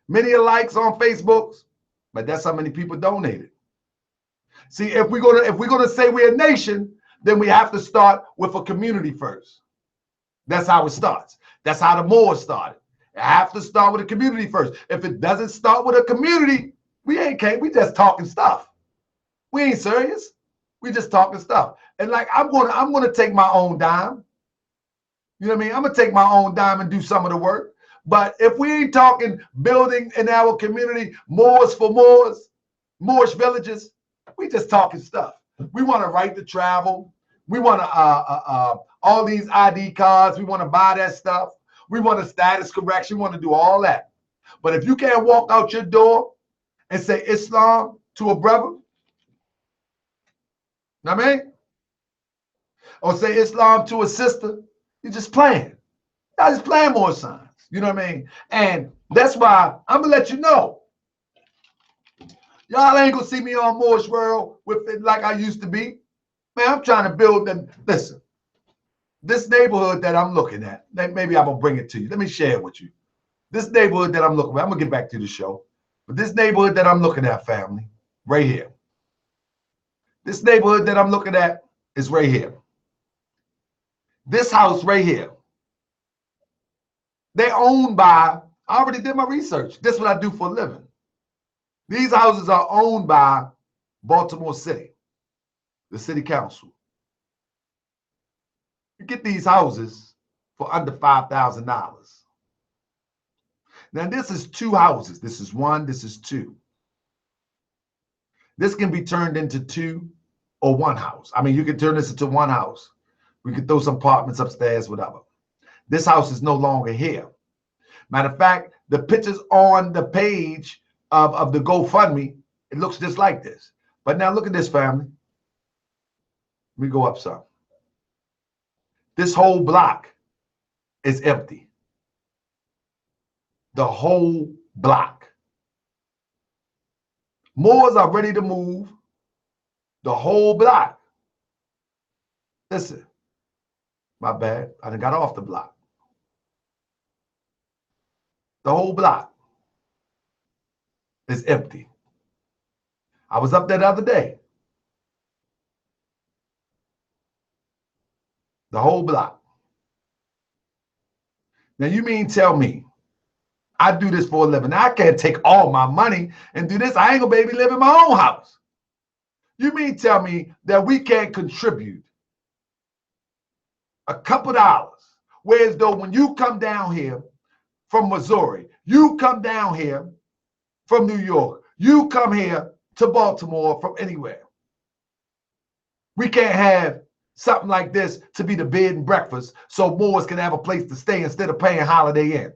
Many likes on Facebook, but that's how many people donated. See, if we're gonna say we're a nation, then we have to start with a community first. That's how it starts. That's how the Moors started. It have to start with a community first. If it doesn't start with a community, we just talking stuff. We ain't serious. We just talking stuff. And like I'm gonna take my own dime. You know what I mean? I'm gonna take my own dime and do some of the work. But if we ain't talking building in our community, Moors for Moors, Moorish villages, we just talking stuff. We want a right to travel. We want all these ID cards. We want to buy that stuff. We want a status correction. We want to do all that. But if you can't walk out your door and say Islam to a brother, you know what I mean? Or say Islam to a sister, you're just playing. Y'all just playing more signs. You know what I mean? And that's why I'm going to let you know. Y'all ain't going to see me on Moorish World with it like I used to be. Man, I'm trying to build them. Listen, this neighborhood that I'm looking at, maybe I'm going to bring it to you. Let me share it with you. This neighborhood that I'm looking at, I'm going to get back to the show. But this neighborhood that I'm looking at, family, right here. This neighborhood that I'm looking at is right here. This house right here. They're owned by, I already did my research. This is what I do for a living. These houses are owned by Baltimore City, the city council. You get these houses for under $5,000. Now, this is 2 houses. This is 1, this is 2. This can be turned into 2 or 1 house. I mean, you can turn this into 1 house. We could throw some apartments upstairs, whatever. This house is no longer here. Matter of fact, the pictures on the page of the GoFundMe, it looks just like this. But now look at this, family. Let me go up some. This whole block is empty. the whole block. Moors are ready to move the whole block. Listen, my bad. I done got off the block. The whole block is empty. I was up there the other day. The whole block. Now you mean tell me, I do this for a living. I can't take all my money and do this. I ain't gonna be able to live in my own house. You mean tell me that we can't contribute a couple dollars, whereas though when you come down here from Missouri, you come down here from New York, you come here to Baltimore from anywhere. We can't have something like this to be the bed and breakfast so Moors can have a place to stay instead of paying Holiday Inn.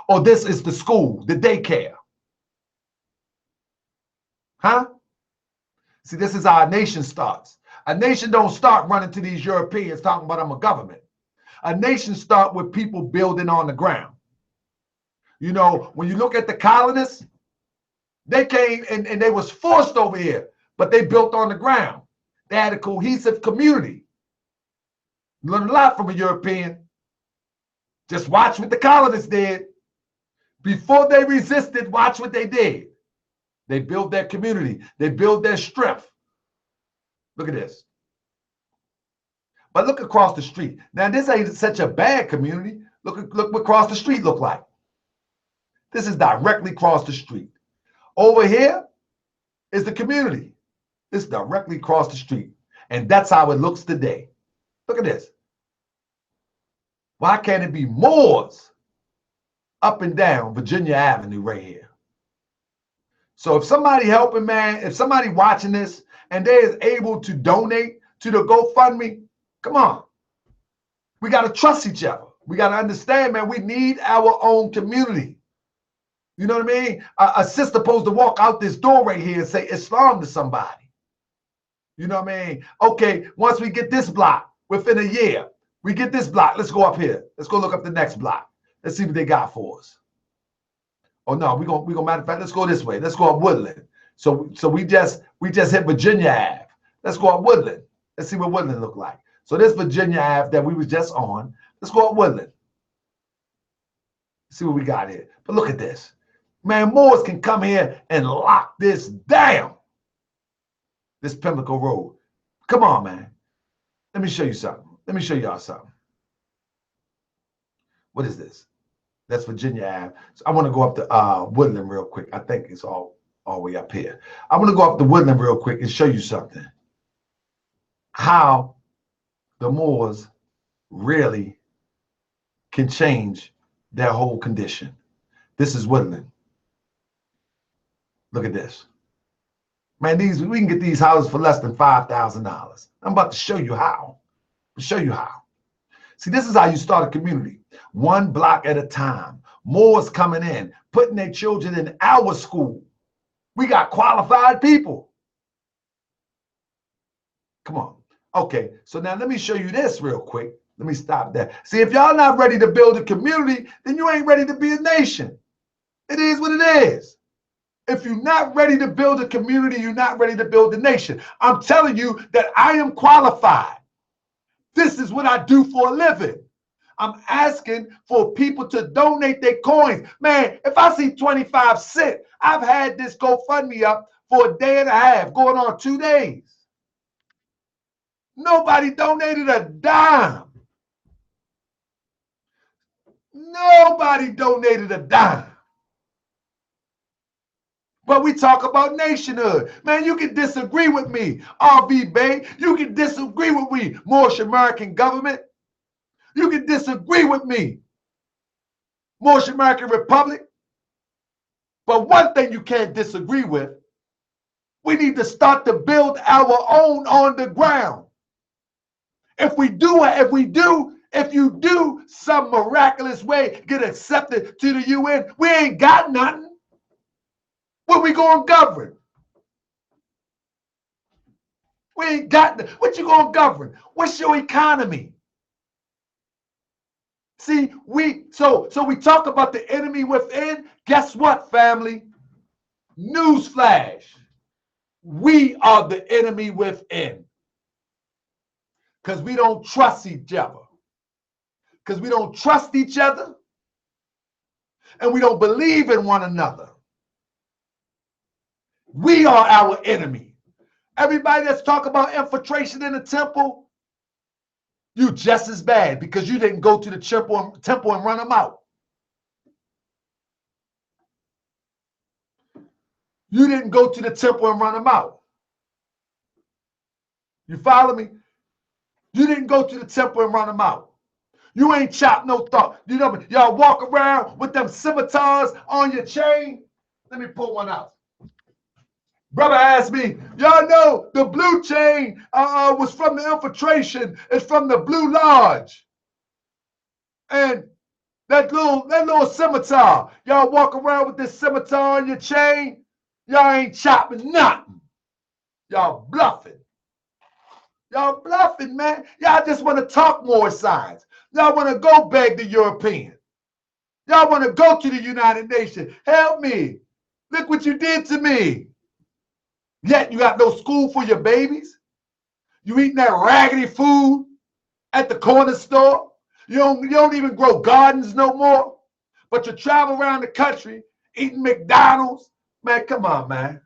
Or this is the school, the daycare. Huh? See, this is how a nation starts. A nation don't start running to these Europeans talking about I'm a government. A nation start with people building on the ground. You know, when you look at the colonists, they came and they was forced over here, but they built on the ground. They had a cohesive community. You learn a lot from a European. Just watch what the colonists did. Before they resisted, watch what they did. They built their community. They built their strength. Look at this. But look across the street. Now, this ain't such a bad community. Look what across the street look like. This is directly across the street. Over here is the community. It's directly across the street. And that's how it looks today. Look at this. Why can't it be Moors up and down Virginia Avenue right here? So if somebody helping, man, if somebody watching this and they is able to donate to the GoFundMe, come on. We got to trust each other. We got to understand, man, we need our own community. You know what I mean? A sister supposed to walk out this door right here and say Islam to somebody. You know what I mean? Okay, once we get this block, within a year, we get this block. Let's go up here. Let's go look up the next block. Let's see what they got for us. Oh no, we gonna matter of fact, let's go this way. Let's go up Woodland. So we just hit Virginia Ave. Let's go up Woodland. Let's see what Woodland look like. So this Virginia Ave that we was just on. Let's go up Woodland. See what we got here. But look at this. Man, Moors can come here and lock this down. This Pimlico Road. Come on, man. Let me show you something. Let me show y'all something. What is this? That's Virginia Ave. So I want to go up to Woodland real quick. I think it's all the way up here. I want to go up to Woodland real quick and show you something. How the Moors really can change their whole condition. This is Woodland. Look at this. Man, we can get these houses for less than $5,000. I'm about to show you how. Show you how. See, this is how you start a community. One block at a time. Moors coming in, putting their children in our school. We got qualified people. Come on. Okay, so now let me show you this real quick. Let me stop there. See, if y'all not ready to build a community, then you ain't ready to be a nation. It is what it is. If you're not ready to build a community, you're not ready to build a nation. I'm telling you that I am qualified. This is what I do for a living. I'm asking for people to donate their coins. Man, if I see 25 cents, I've had this GoFundMe up for a day and a half, going on 2 days. Nobody donated a dime. Nobody donated a dime. But we talk about nationhood. Man, you can disagree with me, RB Bay. You can disagree with me, Moorish American government. You can disagree with me, Moorish American Republic. But one thing you can't disagree with, we need to start to build our own on the ground. If you do some miraculous way get accepted to the UN, we ain't got nothing. What we gonna govern? We ain't got what you gonna govern? What's your economy? See, so we talk about the enemy within. Guess what, family? Newsflash. We are the enemy within. Because we don't trust each other. Because we don't trust each other. And we don't believe in one another. We are our enemy. Everybody that's talking about infiltration in the temple, you just as bad because you didn't go to the temple and run them out. You didn't go to the temple and run them out. You follow me? You didn't go to the temple and run them out. You ain't chopped no thought. You know, y'all walk around with them scimitars on your chain. Let me pull one out. Brother asked me, y'all know the blue chain was from the infiltration. It's from the Blue Lodge. And that little scimitar, y'all walk around with this scimitar on your chain, y'all ain't chopping nothing. Y'all bluffing. Y'all bluffing, man. Y'all just want to talk more science. Y'all want to go beg the European. Y'all want to go to the United Nations. Help me. Look what you did to me. Yet you got no school for your babies. You eating that raggedy food at the corner store. You don't even grow gardens no more. But you travel around the country eating McDonald's. Man, come on, man.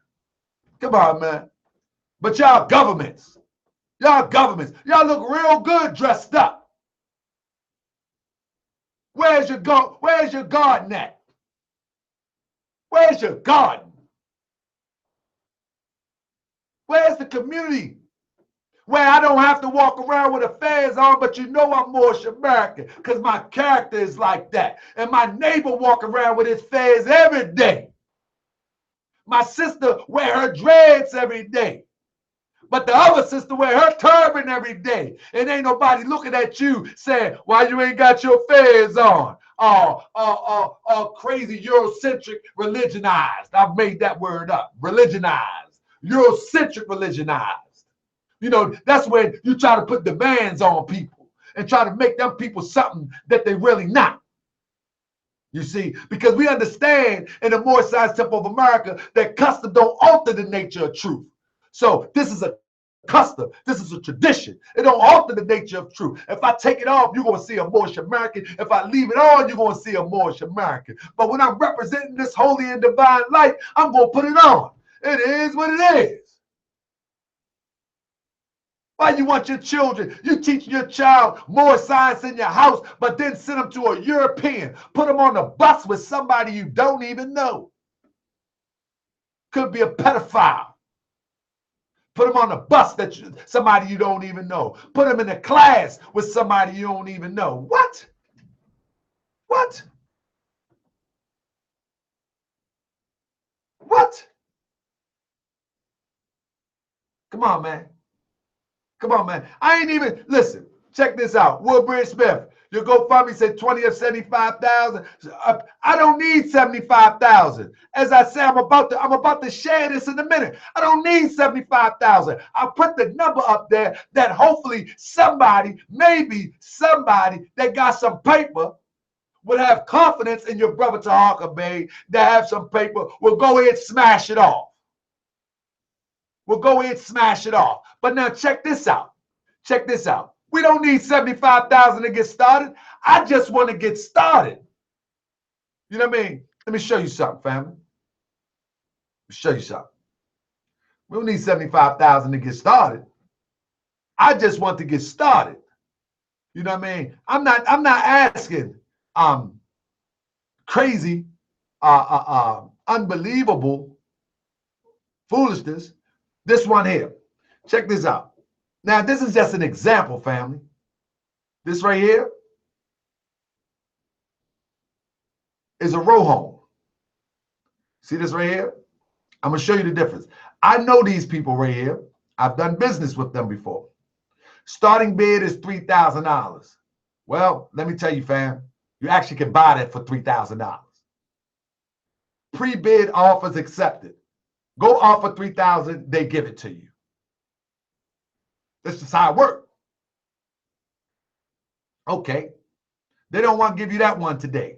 Come on, man. But y'all governments. Y'all look real good dressed up. Where's your garden at? Where's your garden? Where's the community where I don't have to walk around with a fez on, but you know I'm Moorish American because my character is like that. And my neighbor walk around with his fez every day. My sister wear her dreads every day. But the other sister wear her turban every day. And ain't nobody looking at you saying, why you ain't got your fez on? Crazy Eurocentric religionized. I've made that word up. Religionized. Eurocentric religionized. You know, that's when you try to put demands on people and try to make them people something that they really not. You see, because we understand in the Moorish Temple of America that custom don't alter the nature of truth. So this is a custom. This is a tradition. It don't alter the nature of truth. If I take it off, you're going to see a Moorish American. If I leave it on, you're going to see a Moorish American. But when I'm representing this holy and divine light, I'm going to put it on. It is what it is. Why you want your children, you teach your child more science in your house, but then send them to a European, put them on a bus with somebody you don't even know. Could be a pedophile. Put them on a bus that somebody you don't even know. Put them in a class with somebody you don't even know. What? What? What? Come on, man. Come on, man. I ain't even, listen, check this out. Woodbridge Smith, your GoFundMe said 20 of 75,000. I don't need 75,000. As I say, I'm about to share this in a minute. I don't need 75,000. I put the number up there that hopefully somebody, maybe somebody that got some paper would have confidence in your brother Tahaka Bay that have some paper will go ahead and smash it off. We'll go ahead and smash it off. But now check this out. Check this out. We don't need 75,000 to get started. I just want to get started. You know what I mean? Let me show you something, family. Let me show you something. We don't need 75,000 to get started. I just want to get started. You know what I mean? I'm not asking crazy, unbelievable foolishness. This one here. Check this out. Now, this is just an example, family. This right here is a row home. See this right here? I'm going to show you the difference. I know these people right here. I've done business with them before. Starting bid is $3,000. Well, let me tell you, fam, you actually can buy that for $3,000. Pre-bid offers accepted. Go offer $3,000, they give it to you. That's just how it works. Okay. They don't want to give you that one today.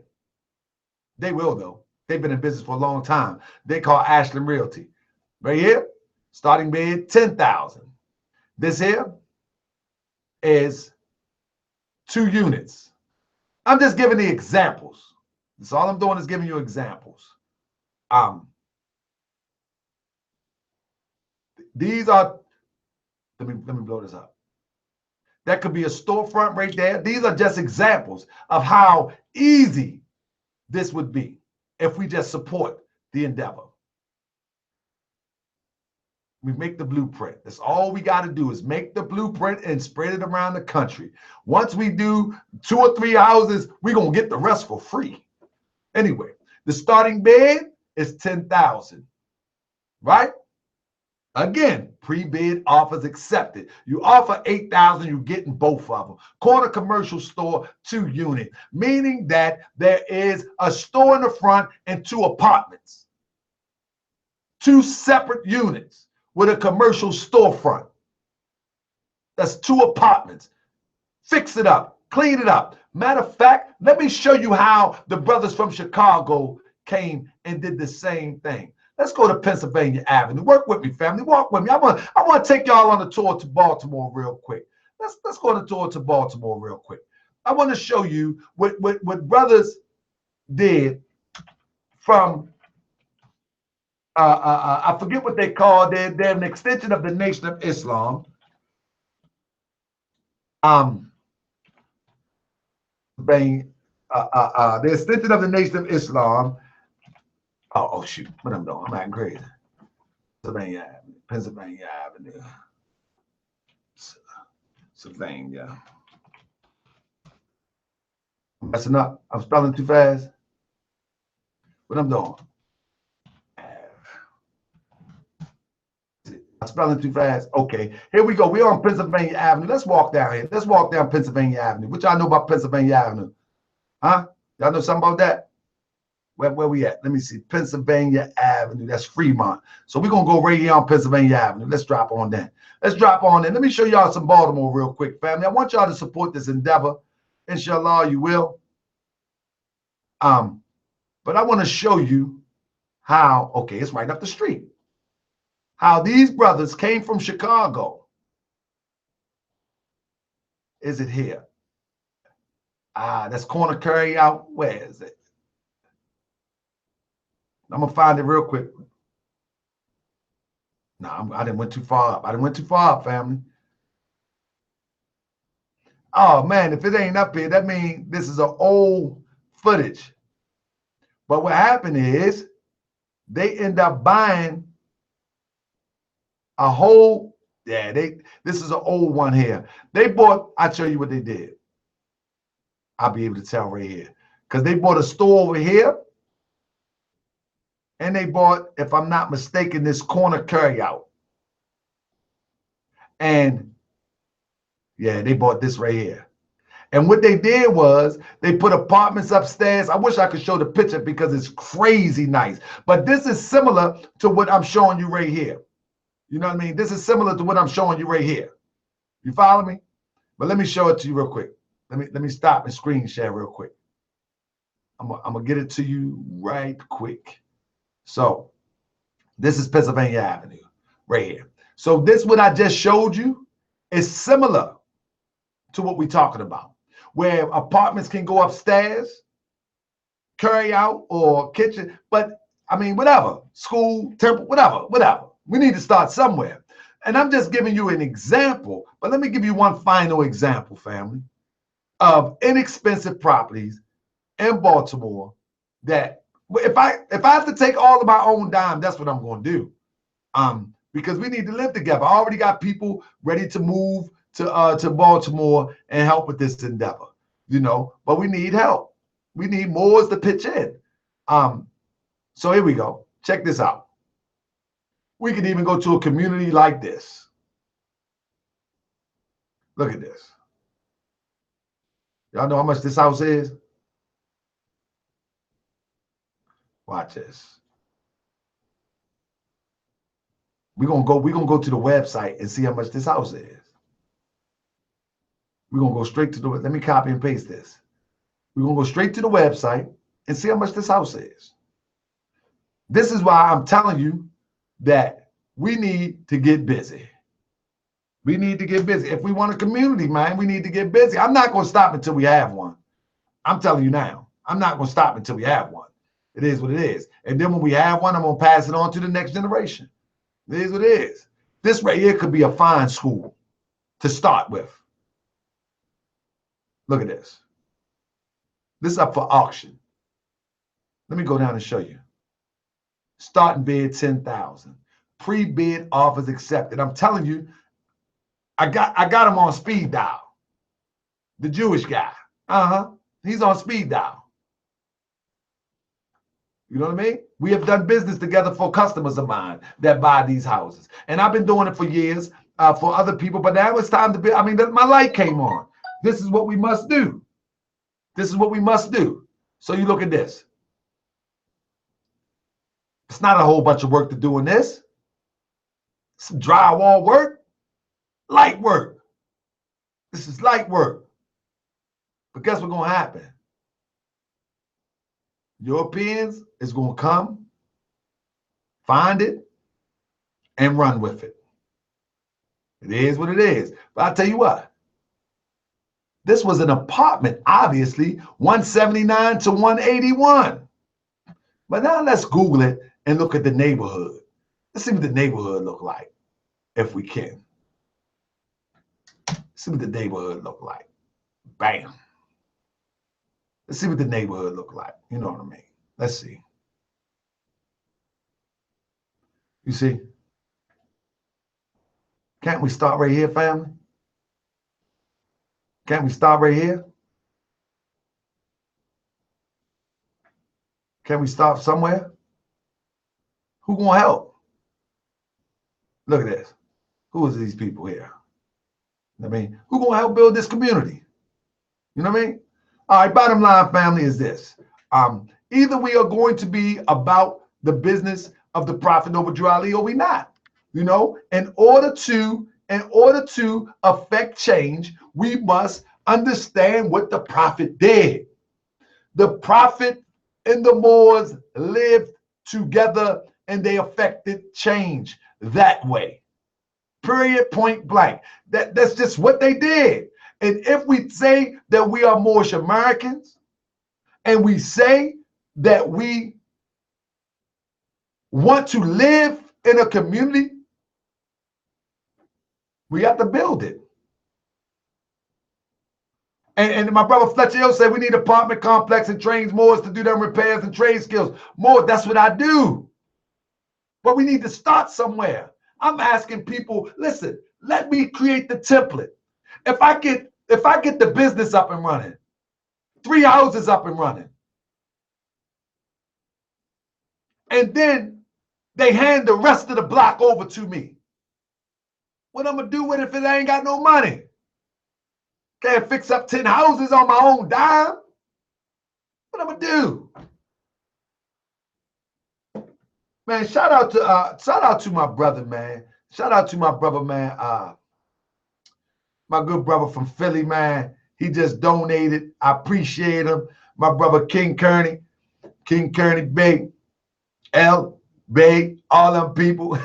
They will, though. They've been in business for a long time. They call Ashland Realty. Right here, starting bid, 10,000. This here is 2 units. I'm just giving the examples. That's all I'm doing is giving you examples. These are, let me blow this up. That could be a storefront right there. These are just examples of how easy this would be if we just support the endeavor. We make the blueprint. That's all we got to do is make the blueprint and spread it around the country. Once we do 2 or 3 houses, we're going to get the rest for free. Anyway, the starting bid is 10,000, right? Again, pre-bid offers accepted. You offer 8,000, you're getting both of them. Corner commercial store, 2 unit, meaning that there is a store in the front and 2 apartments. 2 separate units with a commercial storefront. That's 2 apartments. Fix it up, clean it up. Matter of fact, let me show you how the brothers from Chicago came and did the same thing. Let's go to Pennsylvania Avenue. Work with me, family. Walk with me. I want to take y'all on a tour to Baltimore real quick. Let's go on a tour to Baltimore real quick. I want to show you what brothers did from I forget what they call it. They're an extension of the Nation of Islam. The extension of the Nation of Islam. Oh shoot! What I'm doing? I'm acting crazy. Pennsylvania Avenue. Pennsylvania. I'm messing up. I'm spelling too fast. What I'm doing? I'm spelling too fast. Okay, here we go. We're on Pennsylvania Avenue. Let's walk down here. Let's walk down Pennsylvania Avenue. What y'all know about Pennsylvania Avenue? Huh? Y'all know something about that? Where we at? Let me see. Pennsylvania Avenue. That's Fremont. So we're going to go right here on Pennsylvania Avenue. Let's drop on that. Let's drop on in. Let me show y'all some Baltimore real quick, family. I want y'all to support this endeavor. Inshallah, you will. But I want to show you how, okay, it's right up the street. How these brothers came from Chicago. Is it here? That's corner carry out. Where is it? I'm going to find it real quick. No, I didn't went too far up. I didn't went too far up, family. Oh, man, if it ain't up here, that means this is an old footage. But what happened is they end up buying a whole, this is an old one here. They bought, I'll show you what they did. I'll be able to tell right here. Because they bought a store over here. And they bought, if I'm not mistaken, this corner carryout. And yeah, they bought this right here. And what they did was they put apartments upstairs. I wish I could show the picture because it's crazy nice. But this is similar to what I'm showing you right here. You know what I mean? This is similar to what I'm showing you right here. You follow me? But let me show it to you real quick. Let me stop and screen share real quick. I'm gonna get it to you right quick. So this is Pennsylvania Avenue right here. So this, what I just showed you, is similar to what we're talking about, where apartments can go upstairs, carry out, or kitchen. But I mean, whatever, school, temple, whatever. We need to start somewhere. And I'm just giving you an example, but let me give you one final example, family, of inexpensive properties in Baltimore that if I have to take all of my own dime, that's what I'm going to do. Because we need to live together. I already got people ready to move to Baltimore and help with this endeavor, you know, but we need help. We need Moors to pitch in. So here we go. Check this out. We could even go to a community like this. Look at this. Y'all know how much this house is? Watch this. We're gonna go to the website and see how much this house is. We're gonna go straight to the, let me copy and paste this. We're going to go straight to the website and see how much this house is. This is why I'm telling you that we need to get busy. We need to get busy. If we want a community, man, we need to get busy. I'm not going to stop until we have one. I'm telling you now. I'm not going to stop until we have one. It is what it is. And then when we have one, I'm going to pass it on to the next generation. It is what it is. This right here could be a fine school to start with. Look at this. This is up for auction. Let me go down and show you. Starting bid 10,000. Pre-bid offers accepted. I'm telling you, I got him on speed dial. The Jewish guy. He's on speed dial. You know what I mean? We have done business together for customers of mine that buy these houses. And I've been doing it for years for other people, but now it's time to be, my light came on. This is what we must do. This is what we must do. So you look at this. It's not a whole bunch of work to do in this. Some drywall work, light work. This is light work. But guess what's going to happen? Europeans is going to come, find it, and run with it. It is what it is. But I'll tell you what. This was an apartment, obviously, 179 to 181. But now let's Google it and look at the neighborhood. Let's see what the neighborhood look like, if we can. Let's see what the neighborhood look like. Bam. Let's see what the neighborhood look like. You know what I mean? Let's see. You see? Can't we start right here, family? Can't we start right here? Can we start somewhere? Who gonna help? Look at this. Who is these people here? I mean, who gonna help build this community? You know what I mean? All right, bottom line, family, is this. Either we are going to be about the business of the Prophet Noble Drew Ali or we not. You know, in order to affect change, we must understand what the Prophet did. The Prophet and the Moors lived together and they affected change that way. Period, point blank. That's just what they did. And if we say that we are Moorish Americans and we say that we want to live in a community, we have to build it. And my brother Fletcher said we need an apartment complex and trains Moors to do them repairs and trade skills. More, that's what I do. But we need to start somewhere. I'm asking people, listen, let me create the template. If I get the business up and running, 3 houses up and running, and then they hand the rest of the block over to me, what I'm gonna do with it if I ain't got no money? Can't fix up 10 houses on my own dime. What I'm gonna do? Man, shout out to my brother, man. Shout out to my brother, man. My good brother from Philly, man. He just donated. I appreciate him. My brother King Kearney, Bay, L, Bay, all them people.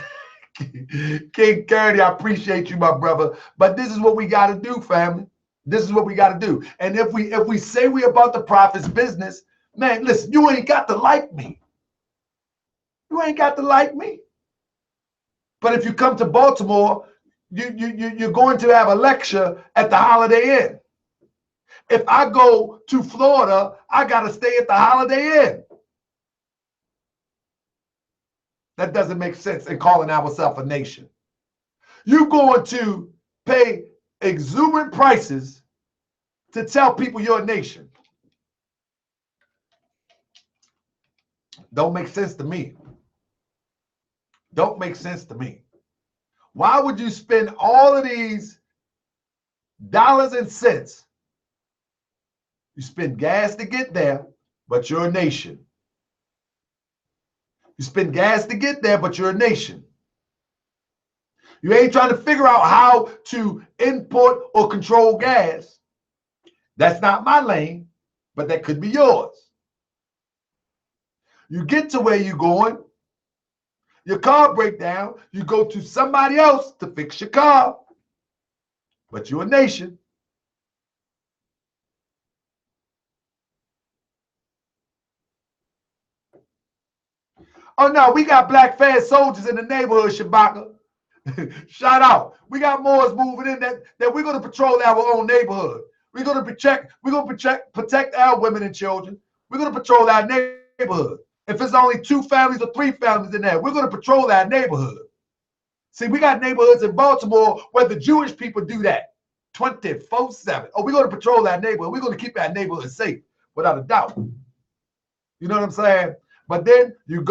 King Kearney, I appreciate you, my brother. But this is what we got to do, family. This is what we got to do. And if we say we about the Prophet's business, man, listen, you ain't got to like me. You ain't got to like me. But if you come to Baltimore, you're going to have a lecture at the Holiday Inn. If I go to Florida, I got to stay at the Holiday Inn. That doesn't make sense in calling ourselves a nation. You're going to pay exuberant prices to tell people you're a nation. Don't make sense to me. Don't make sense to me. Why would you spend all of these dollars and cents? You spend gas to get there, but you're a nation. You spend gas to get there, but you're a nation. You ain't trying to figure out how to import or control gas. That's not my lane. but that could be yours. You get to where you're going, your car break down, you go to somebody else to fix your car, but you're a nation. Oh no, we got black fast soldiers in the neighborhood, Shabaka. Shout out. We got Moors moving in that we're going to patrol our own neighborhood. We're going to protect our women and children. We're going to patrol our neighborhood. If it's only 2 families or 3 families in there, we're going to patrol our neighborhood. See, we got neighborhoods in Baltimore where the Jewish people do that 24/7. Oh, we're going to patrol our neighborhood. We're going to keep our neighborhood safe, without a doubt. You know what I'm saying? But then you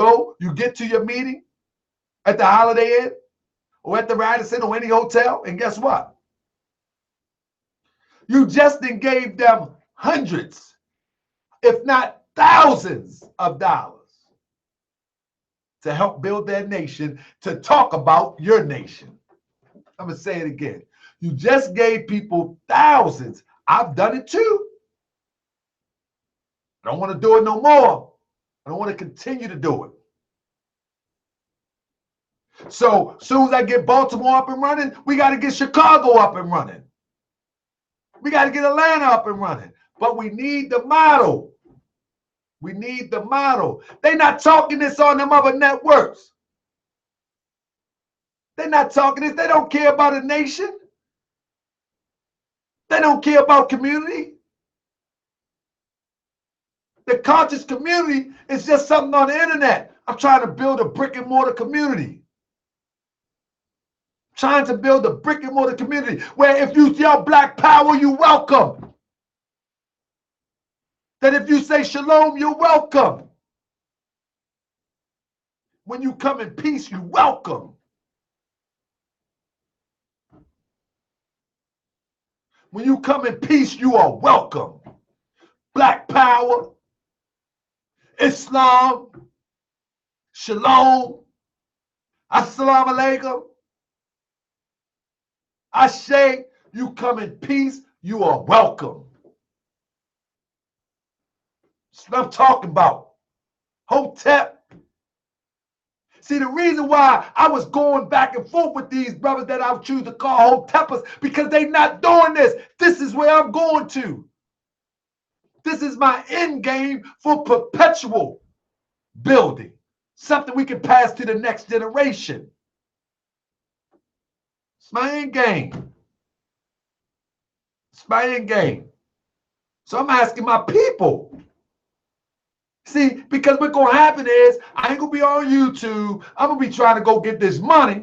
get to your meeting at the Holiday Inn or at the Radisson or any hotel, and guess what? You just then gave them hundreds, if not thousands of dollars to help build their nation, to talk about your nation. I'm going to say it again. You just gave people thousands. I've done it too. I don't want to do it no more. I don't want to continue to do it. So as soon as I get Baltimore up and running, we got to get Chicago up and running. We got to get Atlanta up and running. But we need the model. We need the model. They're not talking this on them other networks. They're not talking this. They don't care about a nation. They don't care about community. The conscious community is just something on the internet. I'm trying to build a brick and mortar community. Trying to build a brick and mortar community where if you yell black power, you welcome. That if you say shalom, you're welcome. When you come in peace, you welcome. When you come in peace, you are welcome. Black power, Islam, shalom, assalamu alaikum. I say you come in peace, you are welcome. That's what I'm talking about. Hotep. See, the reason why I was going back and forth with these brothers that I would choose to call Hoteppers, because they not doing this. This is where I'm going to. This is my end game for perpetual building. Something we can pass to the next generation. It's my end game. It's my end game. So I'm asking my people. See, because what's going to happen is I ain't going to be on YouTube. I'm going to be trying to go get this money.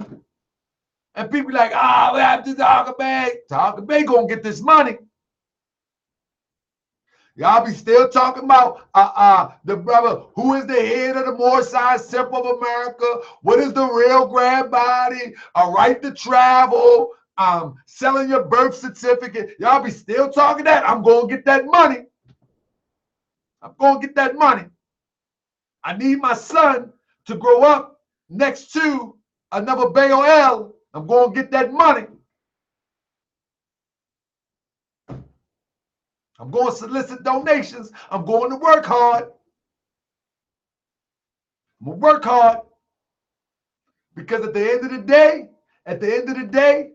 And people be like, oh, we have to Talk Bay going to get this money. Y'all be still talking about the brother who is the head of the Moorish Temple of America. What is the real grand body? A right to travel. Selling your birth certificate. Y'all be still talking that. I'm going to get that money. I'm going to get that money. I need my son to grow up next to another Baal. I'm going to get that money. I'm going to solicit donations. I'm going to work hard. I'm going to work hard. Because at the end of the day,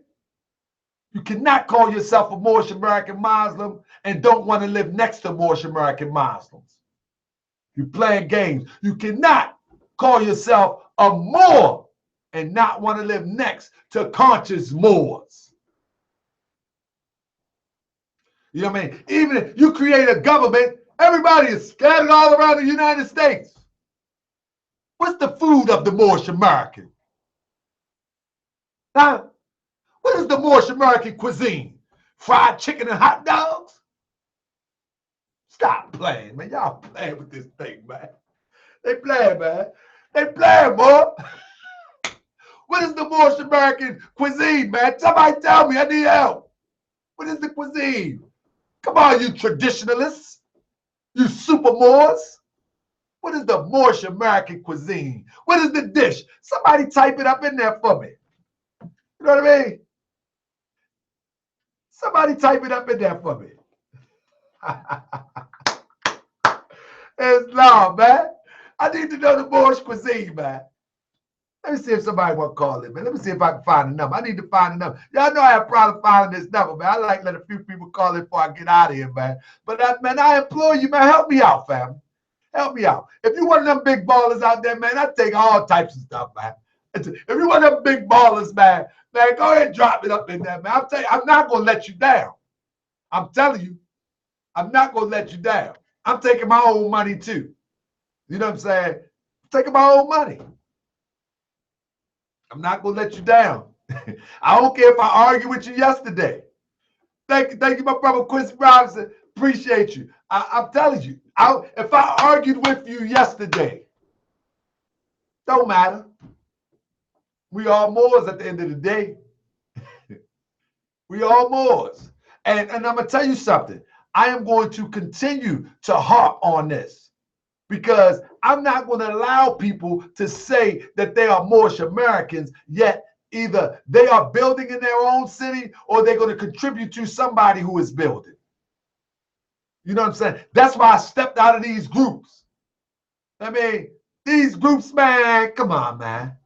you cannot call yourself a Moorish American Muslim and don't want to live next to Moorish American Muslims. You're playing games. You cannot call yourself a Moor and not want to live next to conscious Moors. You know what I mean? Even if you create a government, everybody is scattered all around the United States. What's the food of the Moorish American? Huh? What is the Moorish American cuisine? Fried chicken and hot dogs? Stop playing, man. Y'all playing with this thing, man. They playing, man. They playing, boy. What is the Moorish American cuisine, man? Somebody tell me. I need help. What is the cuisine? Come on, you traditionalists. You super Moors. What is the Moorish American cuisine? What is the dish? Somebody type it up in there for me. You know what I mean? Somebody type it up in there for me. Islam, man. I need to know the Moorish cuisine, man. Let me see if somebody want to call it, man. Let me see if I can find a number. I need to find a number. Y'all know I have problems finding this number, man. I like to let a few people call it before I get out of here, man. But, man, I implore you, man, help me out, fam. Help me out. If you one of them big ballers out there, man, I take all types of stuff, man. If you one of them big ballers, man, go ahead and drop it up in there, man. I'm telling you, I'm not going to let you down. I'm telling you, I'm not going to let you down. I'm taking my own money, too. You know what I'm saying? I'm taking my own money. I'm not going to let you down. I don't care if I argue with you yesterday. Thank you, my brother Quincy Robinson. Appreciate you. I'm telling you, if I argued with you yesterday, don't matter. We all Moors at the end of the day. We all Moors. And I'm going to tell you something. I am going to continue to harp on this because I'm not going to allow people to say that they are Moorish Americans, yet either they are building in their own city or they're going to contribute to somebody who is building. You know what I'm saying? That's why I stepped out of these groups. I mean, these groups, man, come on, man.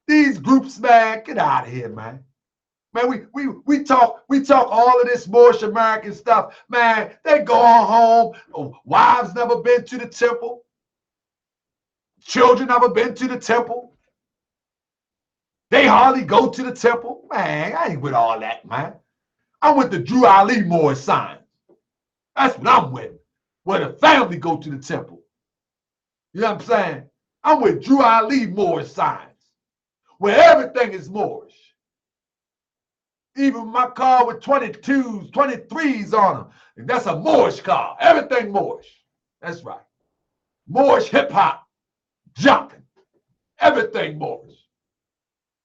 These groups, man, get out of here, man. Man, we talk all of this Moorish American stuff. Man, they go on home. Oh, wives never been to the temple. Children never been to the temple. They hardly go to the temple. Man, I ain't with all that, man. I'm with the Drew Ali Moorish signs. That's what I'm with. Where the family go to the temple. You know what I'm saying? I'm with Drew Ali Moorish signs. Where everything is Moorish. Even my car with 22s, 23s on them. And that's a Moorish car. Everything Moorish. That's right. Moorish hip hop. Jumping. Everything Moorish.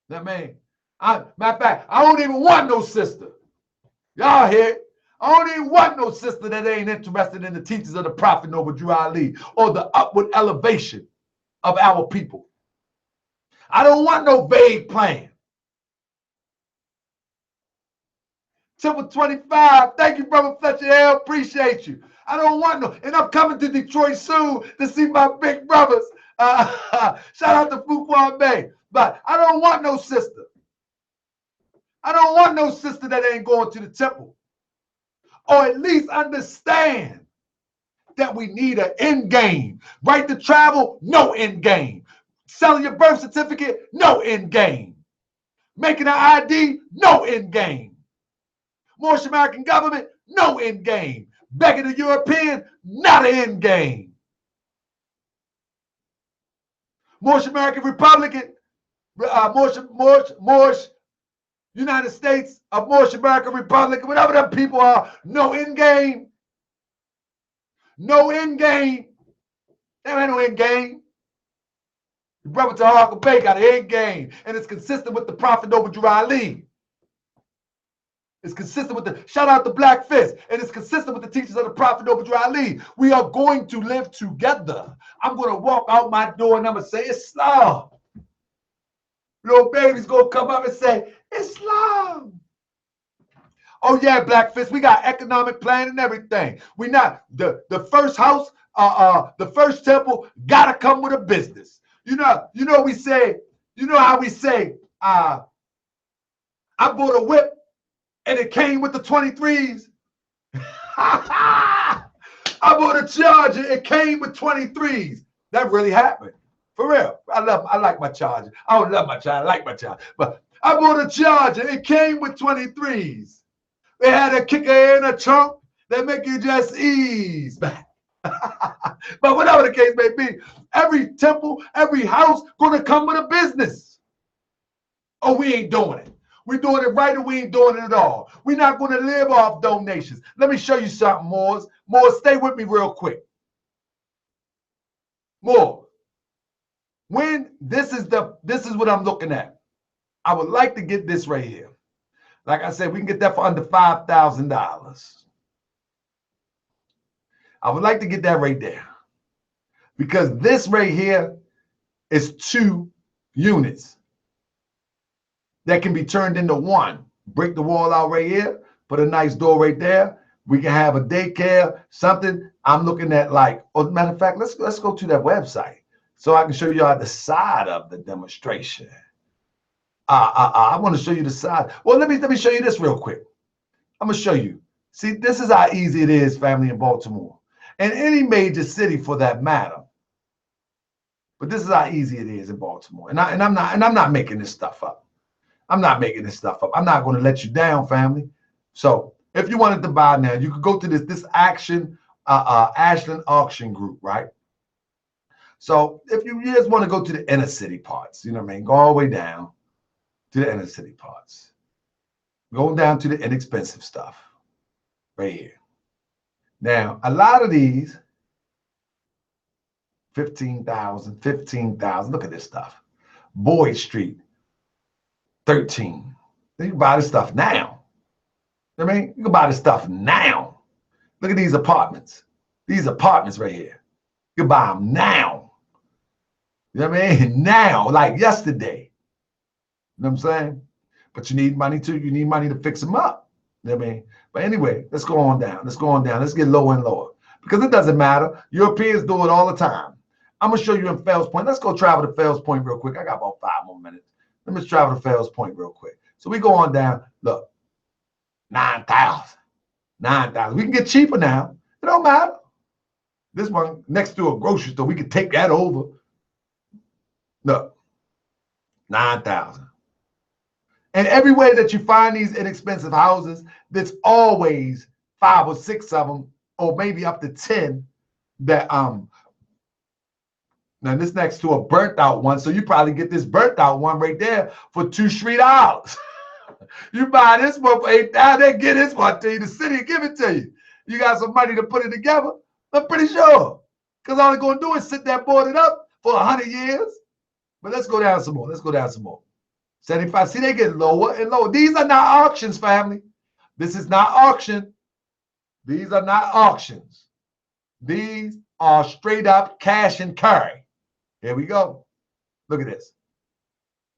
That man. Matter of fact, I don't even want no sister. Y'all hear it? I don't even want no sister that ain't interested in the teachings of the Prophet Noble Drew Ali or the upward elevation of our people. I don't want no vague plan. Temple 25, thank you, Brother Fletcher L. Appreciate you. I don't want no, and I'm coming to Detroit soon to see my big brothers. Shout out to Fuqua Bay. But I don't want no sister. I don't want no sister that ain't going to the temple. Or at least understand that we need an end game. Right to travel, no end game. Selling your birth certificate, no end game. Making an ID, no end game. Moorish American government, no end game. Begging the European, not an end game. Moorish American Republican, Moorish United States of Moorish American Republic, whatever them people are, no end game. No end game. There ain't no end game. The brother Tahaka Bay got an end game, and it's consistent with the Prophet Noble Drew Ali. It's consistent with the, shout out to Black Fist, and it's consistent with the teachings of the Prophet Noble Drew Ali. We are going to live together. I'm going to walk out my door and I'm going to say, Islam. Little baby's going to come up and say, Islam. Oh yeah, Black Fist, we got economic plan and everything. We not, the first house, the first temple gotta come with a business. You know we say, you know how we say, I bought a whip and it came with the 23s. I bought a Charger, it came with 23s. That really happened. For real. I like my Charger. I don't love my Charger, I like my Charger. But I bought a Charger, it came with 23s. They had a kicker in a trunk that make you just ease back. But whatever the case may be, every temple, every house gonna come with a business. Oh, we ain't doing it. We're doing it right or we ain't doing it at all. We're not gonna live off donations. Let me show you something, Moors. Moors, stay with me real quick. More. When this is what I'm looking at. I would like to get this right here. Like I said, we can get that for under $5,000. I would like to get that right there. Because this right here is 2 units that can be turned into one. Break the wall out right here, put a nice door right there, We can have a daycare, something. I'm looking at like, oh, matter of fact, let's go to that website so I can show you the side of the demonstration. I want to show you the side. Well, let me show you this real quick. I'm gonna show you. See, this is how easy it is, family, in Baltimore, and any major city for that matter. But this is how easy it is in Baltimore, and I'm not making this stuff up. I'm not making this stuff up. I'm not going to let you down, family. So if you wanted to buy now, you could go to this Ashland auction group, right? So if you just want to go to the inner city parts, you know what I mean? Go all the way down to the inner city parts. Go down to the inexpensive stuff right here. Now, a lot of these, 15,000, 15,000. Look at this stuff. Boyd Street, 13. You can buy this stuff now. You know what I mean? You can buy this stuff now. Look at these apartments. These apartments right here. You can buy them now. You know what I mean? Now, like yesterday. You know what I'm saying? But you need money too. You need money to fix them up. You know what I mean? But anyway, let's go on down. Let's go on down. Let's get lower and lower. Because it doesn't matter. Europeans do it all the time. I'm going to show you in Fells Point. Let's go travel to Fells Point real quick. I got about 5 more minutes. Let me travel to Fells Point real quick. So we go on down. Look, 9,000. 9,000. We can get cheaper now. It don't matter. This one next to a grocery store, we can take that over. Look, 9,000. And everywhere that you find these inexpensive houses, there's always 5 or 6 of them, or maybe up to 10 that now this next to a burnt out one, so you probably get this burnt out one right there for $2-3. You buy this one for $8,000, they get this one to you. The city will give it to you. You got some money to put it together? I'm pretty sure. Because all they're going to do is sit there, board it up for 100 years. But let's go down some more. Let's go down some more. 75. See, they get lower and lower. These are not auctions, family. This is not auction. These are not auctions. These are straight up cash and carry. Here we go. Look at this.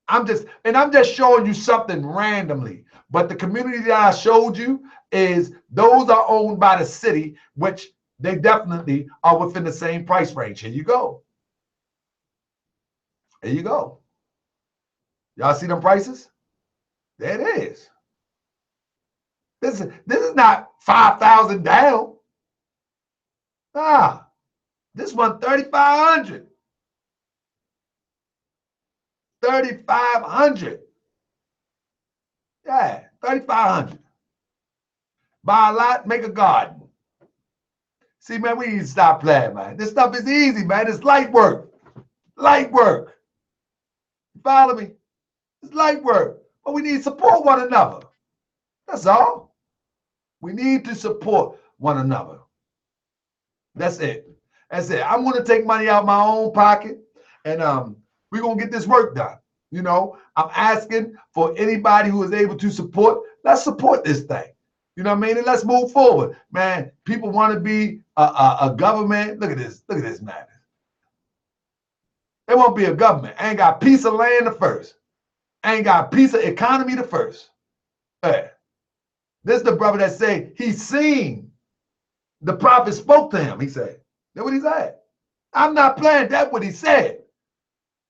I'm just showing you something randomly. But the community that I showed you is those are owned by the city, which they definitely are within the same price range. Here you go. There you go. Y'all see them prices? There it is. This is not 5,000 down. This one 3,500. 3,500. Yeah, 3,500. Buy a lot, make a garden. See, man, we need to stop playing, man. This stuff is easy, man. It's light work. Light work. You follow me? It's light work. But we need to support one another. That's all. We need to support one another. That's it. That's it. I'm going to take money out of my own pocket, and we're going to get this work done. You know, I'm asking for anybody who is able to support. Let's support this thing. You know what I mean? And let's move forward. Man, people want to be a government. Look at this. Look at this, man. It won't be a government. Ain't got a piece of land the first. Ain't got a piece of economy the first. Hey, this is the brother that say he seen the prophet spoke to him. He said, that's what he said. I'm not playing. That's what he said.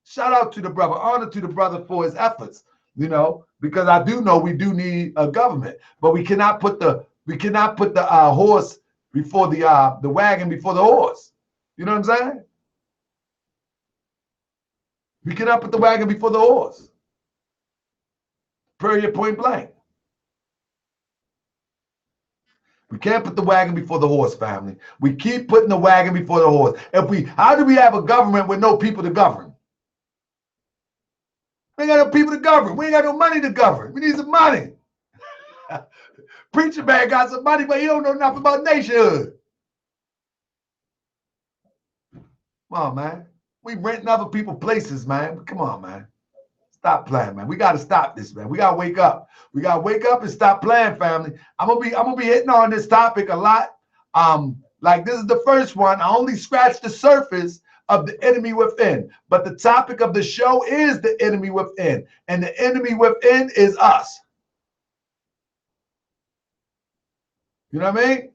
Shout out to the brother. Honor to the brother for his efforts, you know, because I do know we do need a government, but we cannot put the horse before the wagon before the horse. You know what I'm saying? We cannot put the wagon before the horse. Period, point blank. We can't put the wagon before the horse, family. We keep putting the wagon before the horse. How do we have a government with no people to govern? We ain't got no people to govern. We ain't got no money to govern. We need some money. Preacher man got some money, but he don't know nothing about nationhood. Come on, man. We renting other people's places, man. Come on, man. Stop playing, man. We got to stop this, man. We got to wake up. We got to wake up and stop playing, family. I'm gonna be hitting on this topic a lot. Like this is the first one. I only scratched the surface of the enemy within. But the topic of the show is the enemy within. And the enemy within is us. You know what I mean?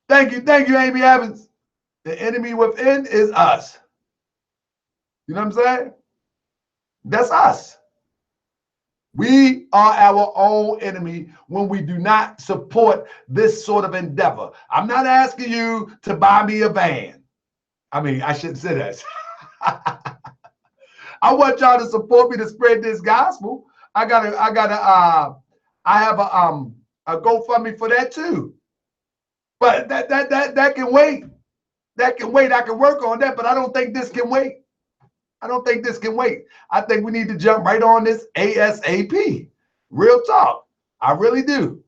Thank you, Amy Evans. The enemy within is us. You know what I'm saying? That's us. We are our own enemy when we do not support this sort of endeavor. I'm not asking you to buy me a van. I mean, I shouldn't say that. I want y'all to support me to spread this gospel. I have a GoFundMe for that too. But that can wait. That can wait. I can work on that, but I don't think this can wait. I don't think this can wait. I think we need to jump right on this ASAP. Real talk. I really do.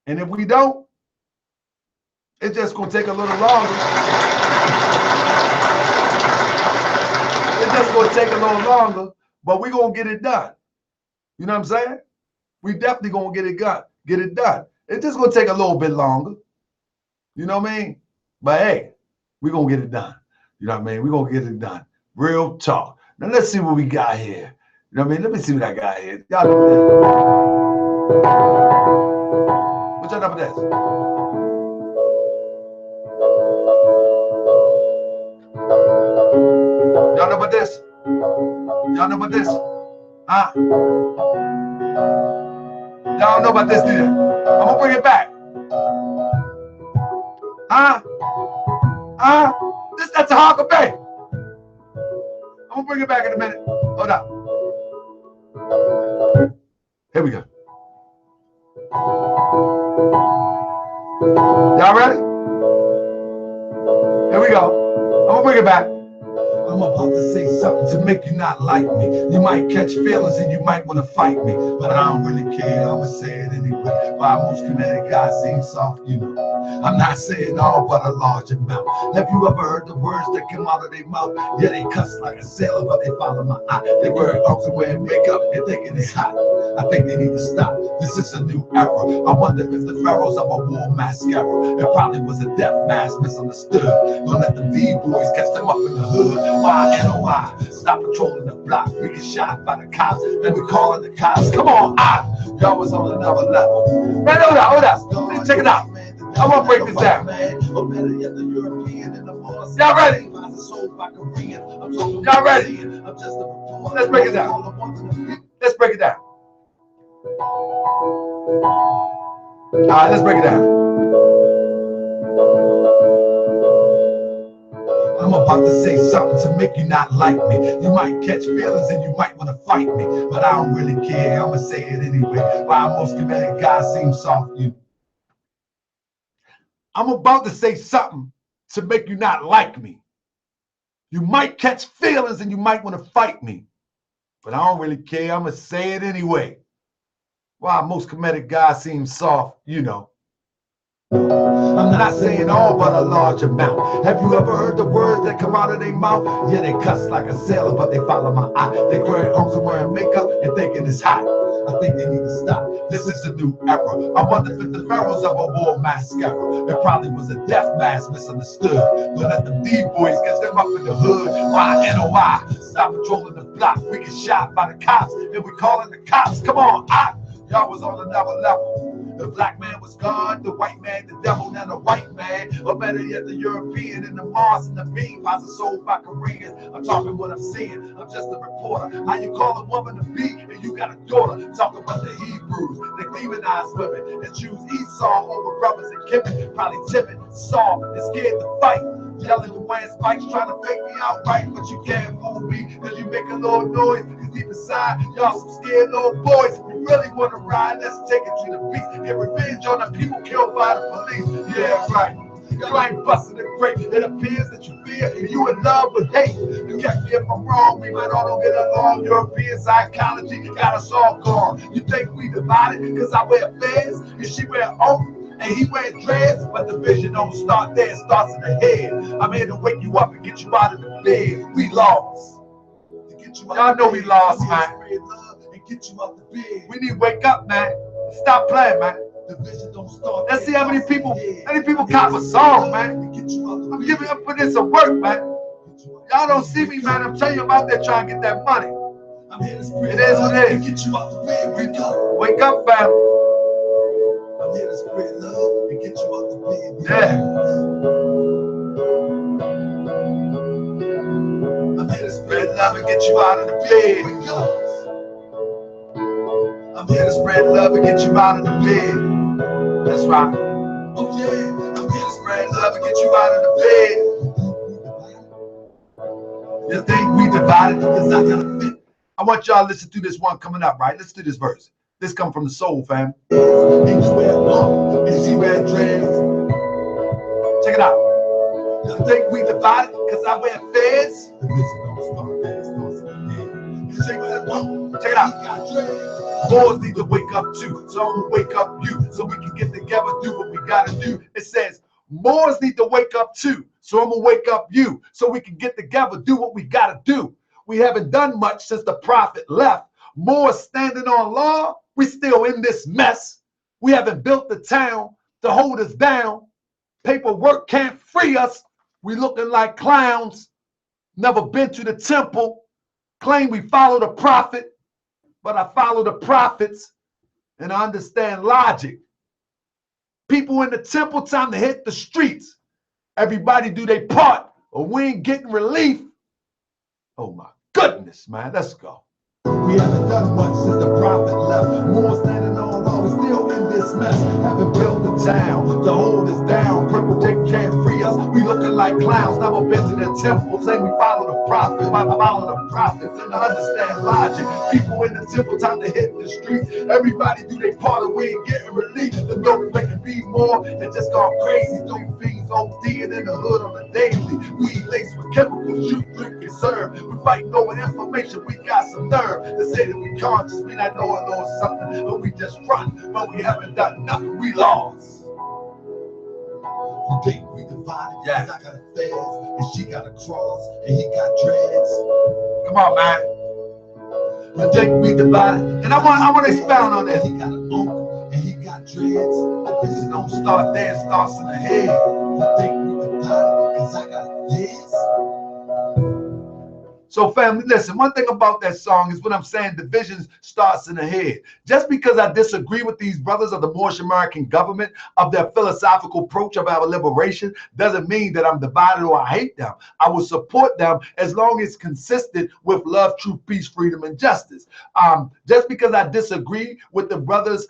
And if we don't, it's just going to take a little longer. It's just going to take a little longer, but we're going to get it done. You know what I'm saying? We definitely going to get it done. It's just going to take a little bit longer. You know what I mean? But hey, we're going to get it done. You know what I mean? We're going to get it done. Real talk. Now let's see what we got here. You know what I mean? Let me see what I got here. Y'all know what y'all know about this? Y'all know about this? Y'all know about this? Huh? Y'all know about this, do you? I'm gonna bring it back. Huh? Huh? That's a Hawker Bay. I'm gonna bring it back in a minute. Hold up. Here we go. Y'all ready? Here we go. I'm gonna bring it back. I'm about to say something to make you not like me. You might catch feelings and you might want to fight me, but I don't really care. I'ma say it anyway. Why most kinetic guys seem soft, you know. I'm not saying all, but a large amount. Have you ever heard the words that come out of their mouth? Yeah, they cuss like a sailor, but they follow my eye. They wear uncle wearing makeup and thinking it's hot. I think they need to stop. This is a new era. I wonder if the pharaohs of a war mascara. It probably was a death mask misunderstood. Don't let the D-boys catch them up in the hood. Why NOI? Stop patrolling the block. We get shot by the cops. Then we calling the cops. Come on, y'all was on another level. Man, hold up. Check it out. I want to break this down. Y'all ready? Y'all ready? Let's break it down. Let's break it down. All right, let's break it down. I'm about to say something to make you not like me. You might catch feelings and you might want to fight me, but I don't really care. I'ma say it anyway. Why most kinetic guys seem soft, you. I'm about to say something to make you not like me. You might catch feelings and you might want to fight me, but I don't really care. I'ma say it anyway. Why most comedic guys seem soft, you know. I'm not saying all, but a large amount. Have you ever heard the words that come out of their mouth? Yeah, they cuss like a sailor, but they follow my eye. They wearing uncle wearing makeup and thinking it's hot. I think they need to stop. This is a new era. I wonder if the pharaohs of a war mascara. It probably was a death mask misunderstood. Don't let the D-boys catch them up in the hood. Why NOI? Stop patrolling the block. We get shot by the cops and we calling the cops. Come on, y'all was on another level. The black man was God, the white man, the devil, now the white man. Or better yet, the European and the Mars and the bean pies are sold by Koreans. I'm talking what I'm seeing. I'm just a reporter. How you call a woman a bee and you got a daughter? Talk about the Hebrews, they demonize women and choose Esau over brothers and Kimmon. Probably timid, soft, and scared to fight. Yelling and wearing spikes, trying to fake me out right, but you can't fool me because you make a little noise. Cause deep inside, y'all some scared little boys. You really want to ride? Let's take it to the beat. Get revenge on the people killed by the police. Yeah, right. You ain't busting and great. It appears that you fear and you in love with hate. You catch me if I'm wrong. We might all don't get along. European psychology got us all gone. You think we divided because I wear fez and she wear oak? And he wears dreads, but the vision don't start there, it starts in the head. I'm here to wake you up and get you out of the bed. We lost. Y'all know we lost, man. We need to wake up, man. Stop playing, man. Let's see how many people cop a song, man. I'm putting in some work, man. Y'all don't see me, man. I'm telling you, I'm out there trying to get that money. It is what it is. Wake up, family. I'm here to spread love and get you out the bed. Yeah. I'm here to spread love and get you out of the bed. I'm here to spread love and get you out of the bed. That's right. Oh yeah. I'm here to spread love and get you out of the bed. You think we divided? It's not gonna fit. I want y'all to listen to this one coming up, right? Listen to this verse. This comes from the soul, fam. And you wear long, and she wear dreads. Check it out. You think we divided because I wear feds? Check it out. Boys need to wake up too. So I'm gonna wake up you so we can get together, do what we gotta do. It says, Moors need to wake up too. So I'm gonna wake up you so we can get together, do what we gotta do. We haven't done much since the prophet left. Moors standing on law. We still in this mess. We haven't built the town to hold us down. Paperwork can't free us. We looking like clowns. Never been to the temple. Claim we follow the prophet, but I follow the prophets and I understand logic. People in the temple, time to hit the streets. Everybody do their part or we ain't getting relief. Oh my goodness, man, let's go. We haven't done much since the prophet left. More standing on law, we still in this mess. Haven't built the town to hold us down. Purple tape can't free us. We looking like clowns. Never been to the temple. Saying we follow the prophets. Follow the prophets and understand logic. People in the temple, time to hit the street. Everybody do their part and we ain't getting relief. The dope making be more and just gone crazy. Dope fiends ODing in the hood on the daily. We laced with chemicals, shoot, drink, and serve. We fighting over information. We got some nerve. To say that we conscious, we not know a little something, but we just run, but we haven't done nothing, we lost. You think we divided, yeah. I got a fez, and she got a cross, and he got dreads. Come on, man. You think we divided, and I want to expound on that. He got an uncle, and he got dreads. This don't start there, it starts in the head. You think we divided, because I got a fez. So family, listen, one thing about that song is what I'm saying, division starts in the head. Just because I disagree with these brothers of the Moorish American government, of their philosophical approach of our liberation, doesn't mean that I'm divided or I hate them. I will support them as long as it's consistent with love, truth, peace, freedom, and justice. Just because I disagree with the brothers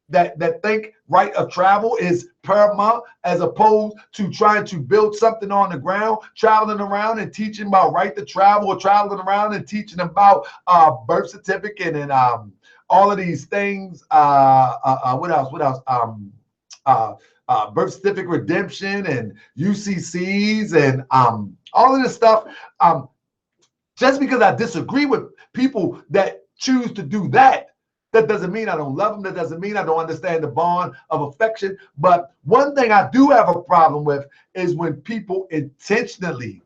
that think right of travel is paramount as opposed to trying to build something on the ground, traveling around and teaching about right to travel, or traveling around and teaching about birth certificate and all of these things. What else? Birth certificate redemption and UCCs and all of this stuff. Just because I disagree with people that choose to do that, that doesn't mean I don't love them. That doesn't mean I don't understand the bond of affection. But one thing I do have a problem with is when people intentionally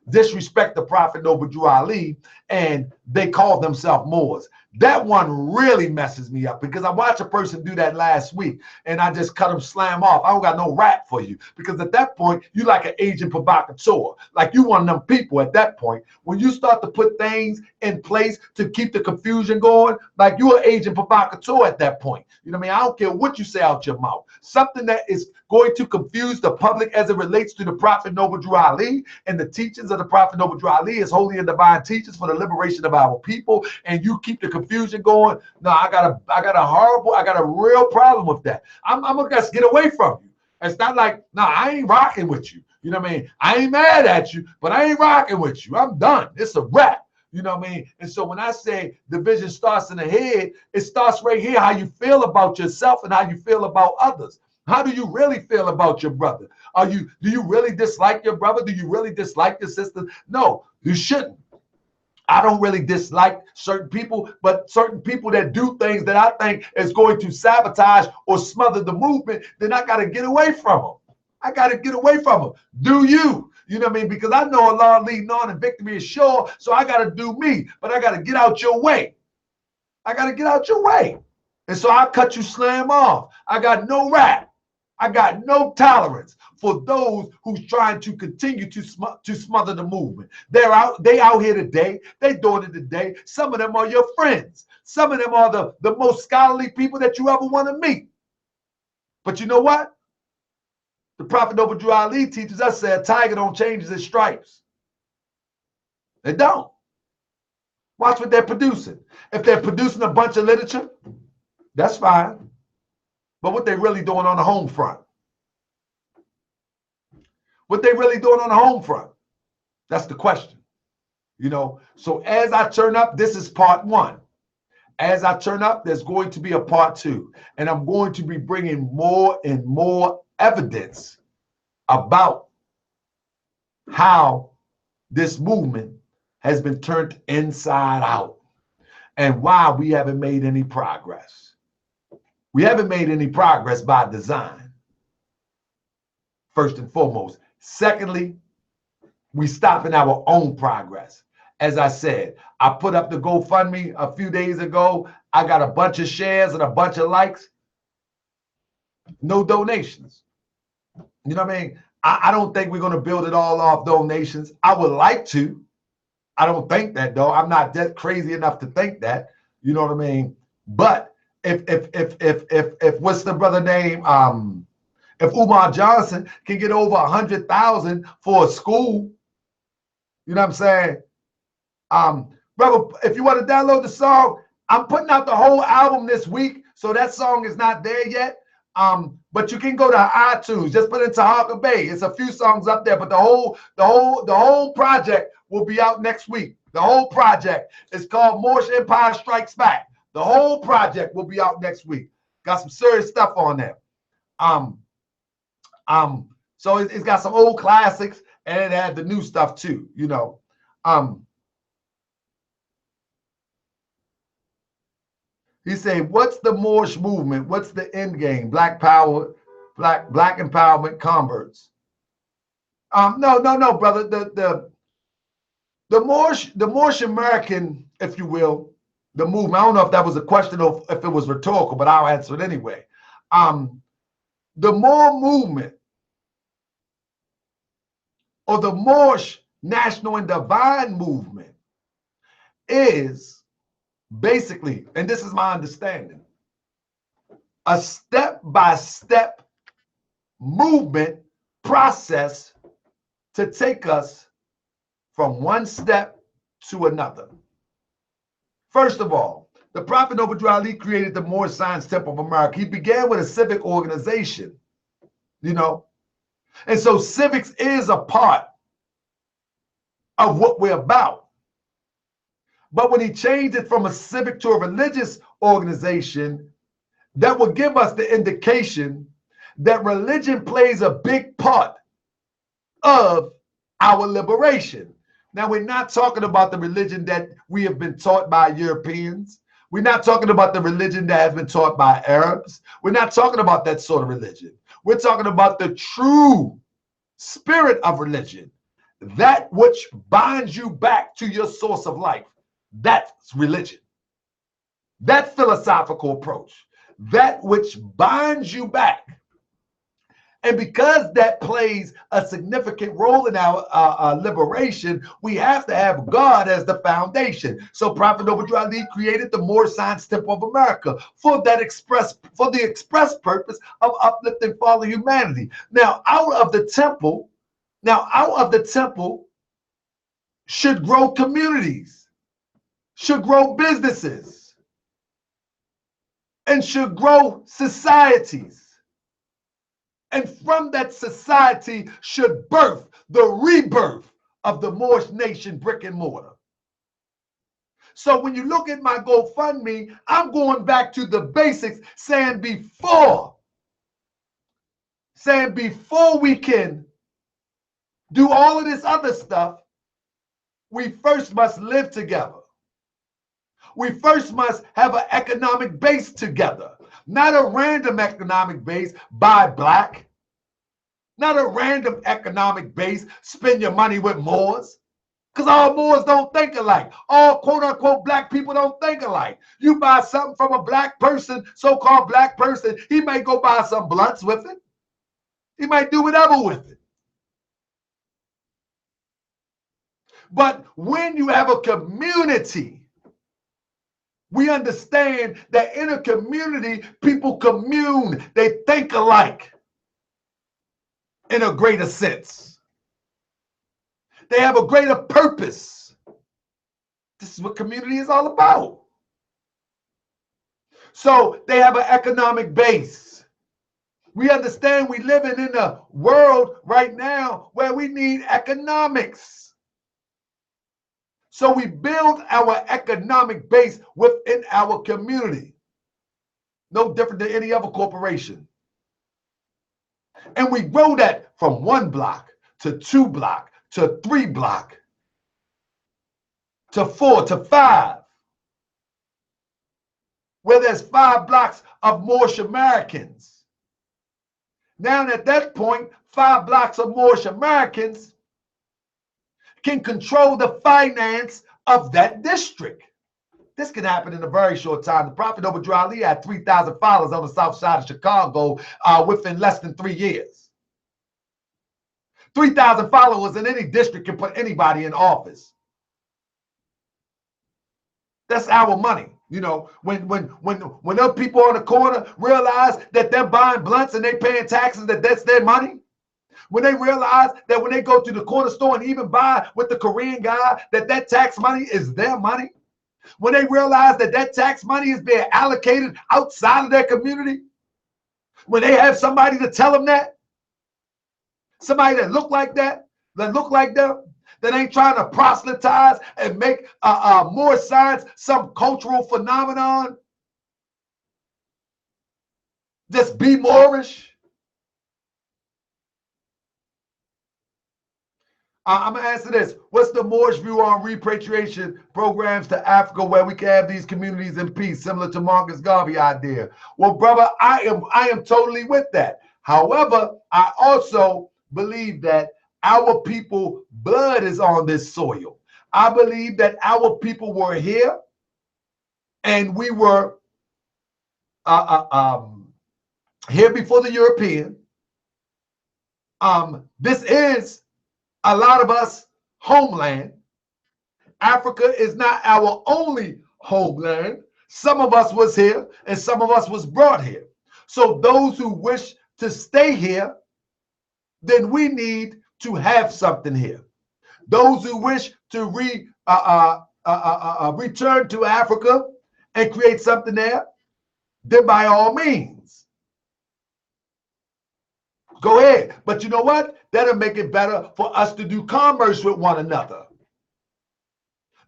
disrespect the Prophet Noble Drew Ali and they call themselves Moors. That one really messes me up because I watched a person do that last week and I just cut them slam off. I don't got no rap for you because at that point, you like an agent provocateur. Like you one of them people at that point. When you start to put things in place to keep the confusion going, like you're an agent provocateur at that point. You know what I mean? I don't care what you say out your mouth. Something that is going to confuse the public as it relates to the Prophet Noble Drew Ali and the teachings of the Prophet Noble Drew Ali is holy and divine teachings for the liberation of our people, and you keep the confusion going. No, I got a real problem with that. I'm gonna just get away from you. It's not like, no, I ain't rocking with you. You know what I mean? I ain't mad at you, but I ain't rocking with you. I'm done. It's a wrap. You know what I mean? And so when I say division starts in the head, it starts right here, how you feel about yourself and how you feel about others. How do you really feel about your brother? Do you really dislike your brother? Do you really dislike your sister? No, you shouldn't. I don't really dislike certain people, but certain people that do things that I think is going to sabotage or smother the movement, then I got to get away from them. I got to get away from them. Do you? You know what I mean? Because I know Allah leading on and victory is sure, so I got to do me, but I got to get out your way. I got to get out your way. And so I cut you slam off. I got no rap. I got no tolerance for those who's trying to continue to smother the movement. They out here today. They doing it today. Some of them are your friends. Some of them are the most scholarly people that you ever want to meet. But you know what? The Prophet Noble Drew Ali teaches us that a tiger don't change his stripes. They don't. Watch what they're producing. If they're producing a bunch of literature, that's fine. But what they really doing on the home front? What they really doing on the home front? That's the question. You know, so as I turn up, this is part one. As I turn up, there's going to be a part two. And I'm going to be bringing more and more evidence about how this movement has been turned inside out and why we haven't made any progress. We haven't made any progress by design, first and foremost. Secondly, we stopping our own progress. As I said, I put up the GoFundMe a few days ago. I got a bunch of shares and a bunch of likes. No donations. You know what I mean? I don't think we're going to build it all off donations. I would like to. I don't think that, though. I'm not that crazy enough to think that. You know what I mean? But if what's the brother name? If Umar Johnson can get over 100,000 for a school, you know what I'm saying? Brother, if you want to download the song, I'm putting out the whole album this week, so that song is not there yet. But you can go to iTunes, just put in Tahaka Bay. It's a few songs up there, but the whole project will be out next week. The whole project is called Moorish Empire Strikes Back. The whole project will be out next week. Got some serious stuff on there. So it's got some old classics and it had the new stuff too, you know. He said, what's the Moorish movement? What's the end game? Black power, black empowerment, converts. No, brother. The Moorish American, if you will, the movement. I don't know if that was a question or if it was rhetorical, but I'll answer it anyway. The Moor movement, or the Moorish national and divine movement, is basically, and this is my understanding, a step-by-step movement process to take us from one step to another. First of all, the Prophet Noble Drew Ali created the Moorish Science Temple of America. He began with a civic organization, you know, and so civics is a part of what we're about. But when he changed it from a civic to a religious organization, that will give us the indication that religion plays a big part of our liberation. Now, we're not talking about the religion that we have been taught by Europeans. We're not talking about the religion that has been taught by Arabs. We're not talking about that sort of religion. We're talking about the true spirit of religion, that which binds you back to your source of life. That's religion. That philosophical approach, that which binds you back. And because that plays a significant role in our liberation, we have to have God as the foundation. So Prophet Noble Drew Ali created the Moorish Science Temple of America for the express purpose of uplifting fallen humanity. Now, out of the temple should grow communities, should grow businesses, and should grow societies. And from that society should birth the rebirth of the Moorish nation, brick and mortar. So when you look at my GoFundMe, I'm going back to the basics, saying before we can do all of this other stuff, we first must live together. We first must have an economic base together. Not a random economic base, buy black. Not a random economic base, spend your money with Moors. Because all Moors don't think alike. All quote-unquote black people don't think alike. You buy something from a black person, so-called black person, he may go buy some blunts with it. He might do whatever with it. But when you have a community We understand that in a community, people commune. They think alike in a greater sense. They have a greater purpose. This is what community is all about. So they have an economic base. We understand we living in a world right now where we need economics. So we build our economic base within our community. No different than any other corporation. And we grow that from 1 block to 2 block to 3 block to 4 to 5. Where there's 5 blocks of Moorish Americans. Now at that point, 5 blocks of Moorish Americans can control the finance of that district. This can happen in a very short time. The Prophet Noble Ali had 3,000 followers on the south side of Chicago within less than 3 years. 3,000 followers in any district can put anybody in office. That's our money. You know, when other people on the corner realize that they're buying blunts and they paying taxes, that's their money. When they realize that when they go to the corner store and even buy with the Korean guy, that tax money is their money. When they realize that tax money is being allocated outside of their community. When they have somebody to tell them that. Somebody that look like that look like them, that ain't trying to proselytize and make more science some cultural phenomenon. Just be Moorish. I'm going to answer this. What's the Moorish view on repatriation programs to Africa where we can have these communities in peace, similar to Marcus Garvey idea? Well, brother, I am totally with that. However, I also believe that our people blood is on this soil. I believe that our people were here and we were here before the European. This is a lot of us homeland. Africa is not our only homeland. Some of us was here and some of us was brought here. So those who wish to stay here, then we need to have something here. Those who wish to return to Africa and create something there, then by all means, go ahead. But you know what? That'll make it better for us to do commerce with one another.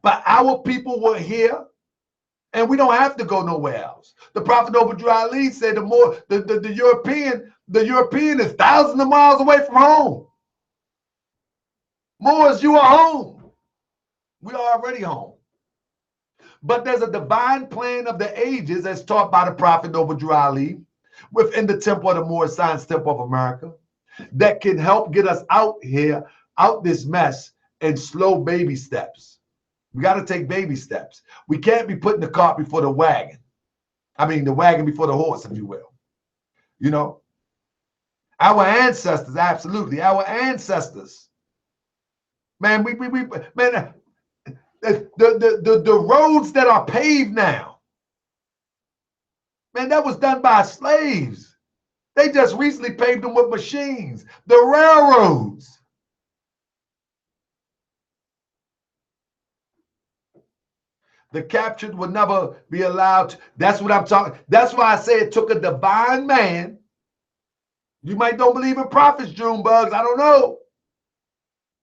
But our people were here, and we don't have to go nowhere else. The Prophet Noble Ali said the European is thousands of miles away from home. Moors, you are home. We are already home. But there's a divine plan of the ages as taught by the Prophet Noble Ali within the temple of the Moorish Science Temple of America that can help get us out here, out this mess in slow baby steps. We got to take baby steps. We can't be putting the cart before the wagon. I mean, the wagon before the horse, if you will. You know, our ancestors, absolutely, our ancestors. Man, man, the roads that are paved now, man, that was done by slaves. They just recently paved them with machines. The railroads. The captured would never be allowed to. That's what I'm talking. That's why I say it took a divine man. You might don't believe in prophets, June bugs. I don't know.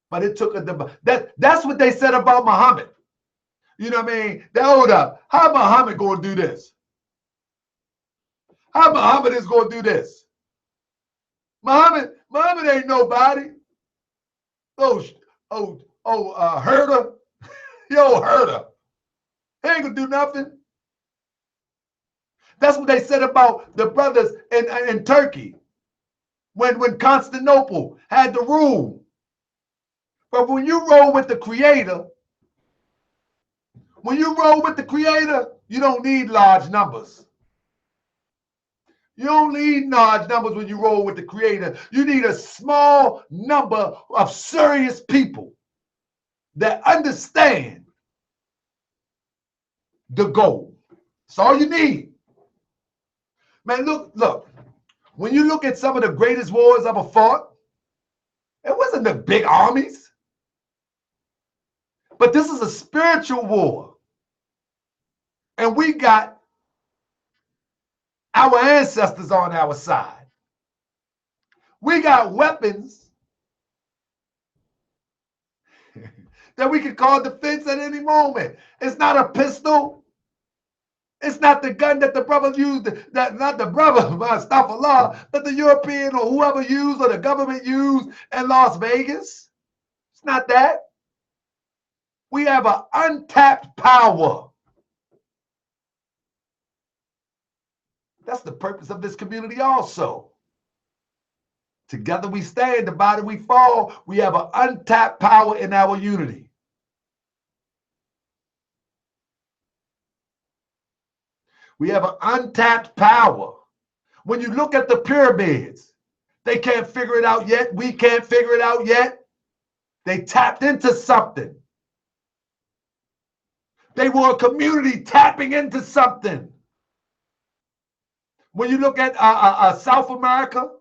But it took a divine. That's what they said about Muhammad. You know what I mean? They hold up. How Muhammad going to do this? How Muhammad is going to do this? Muhammad ain't nobody. Herder. Yo, herder. He ain't gonna do nothing. That's what they said about the brothers in Turkey when Constantinople had the rule. But when you roll with the Creator, you don't need large numbers. You don't need large numbers when you roll with the Creator. You need a small number of serious people that understand the goal. That's all you need. Man, look. When you look at some of the greatest wars ever fought, it wasn't the big armies. But this is a spiritual war. And we got our ancestors on our side. We got weapons that we can call defense at any moment. It's not a pistol. It's not the gun that the brother used, that not the brother, astaghfirullah, that the European or whoever used or the government used in Las Vegas. It's not that. We have an untapped power. That's the purpose of this community also. Together we stand, divided we fall. We have an untapped power in our unity. We have an untapped power. When you look at the pyramids, they can't figure it out yet. We can't figure it out yet. They tapped into something. They were a community tapping into something. When you look at South America,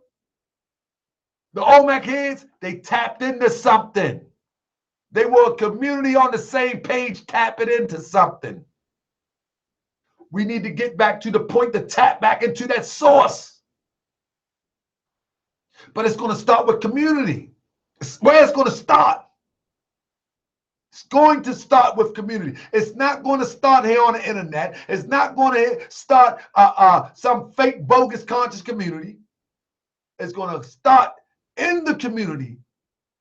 the Olmec heads, they tapped into something. They were a community on the same page tapping into something. We need to get back to the point to tap back into that source. But it's going to start with community. It's where it's going to start. It's going to start with community. It's not going to start here on the internet. It's not going to start some fake, bogus, conscious community. It's going to start in the community,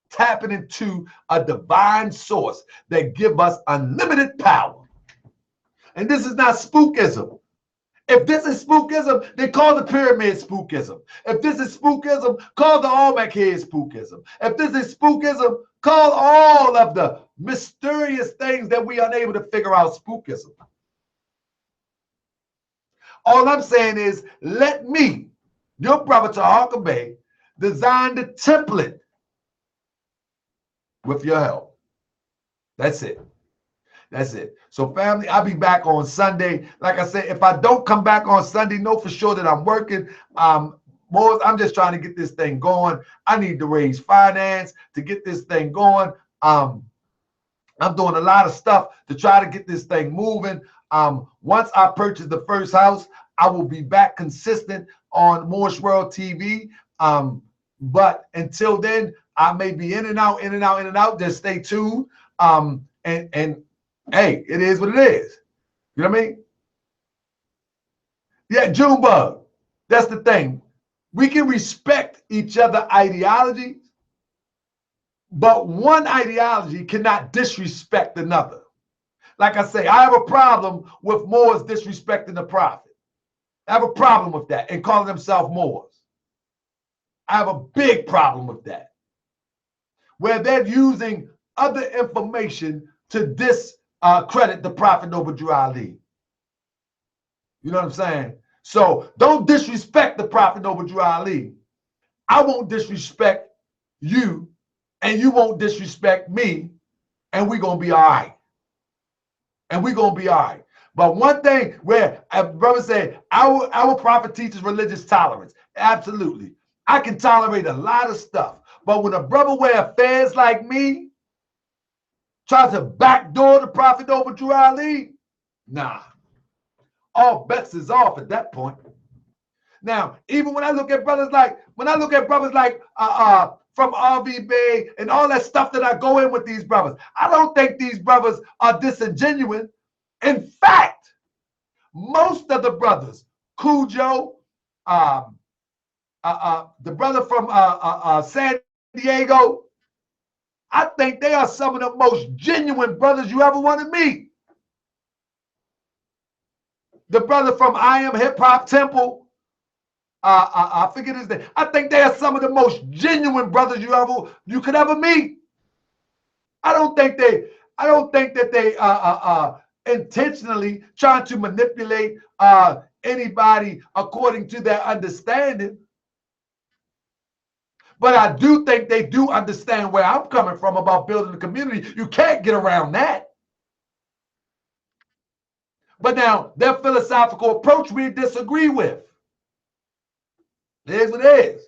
tapping into a divine source that gives us unlimited power. And this is not spookism. If this is spookism, then call the pyramid spookism. If this is spookism, call the Olmec head spookism. If this is spookism, call all of the mysterious things that we are unable to figure out spookism. All I'm saying is, let me, your brother Tahaka Bey, design the template with your help. That's it. That's it. So family, I'll be back on Sunday. Like I said, if I don't come back on Sunday, know for sure that I'm working. Boys, I'm just trying to get this thing going. I need to raise finance to get this thing going. I'm doing a lot of stuff to try to get this thing moving. Once I purchase the first house, I will be back consistent on Moorish World TV. But until then, I may be in and out, in and out, in and out. Just stay tuned. And hey, it is what it is. You know what I mean? Yeah, Junebug. That's the thing. We can respect each other's ideologies, but one ideology cannot disrespect another. Like I say, I have a problem with Moors disrespecting the prophet. I have a problem with that and calling themselves Moors. I have a big problem with that. Where they're using other information to discredit the Prophet Noble Drew Ali. You know what I'm saying? So don't disrespect the Prophet Noble Drew Ali. I won't disrespect you, and you won't disrespect me, and we're going to be all right. And we're going to be all right. But one thing where a brother said, our prophet teaches religious tolerance. Absolutely. I can tolerate a lot of stuff. But when a brother wear affairs like me, tries to backdoor the Prophet over Drew Ali, nah. All bets is off at that point. Now, even when I look at brothers like, from RV Bay and all that stuff that I go in with these brothers, I don't think these brothers are disingenuous. In fact, most of the brothers, Cujo, the brother from San Diego, I think they are some of the most genuine brothers you ever want to meet. The brother from I Am Hip Hop Temple, I forget his name. I think they are some of the most genuine brothers you could ever meet. I don't think that they intentionally trying to manipulate anybody according to their understanding. But I do think they do understand where I'm coming from about building a community. You can't get around that. But now their philosophical approach we disagree with. It is what it is.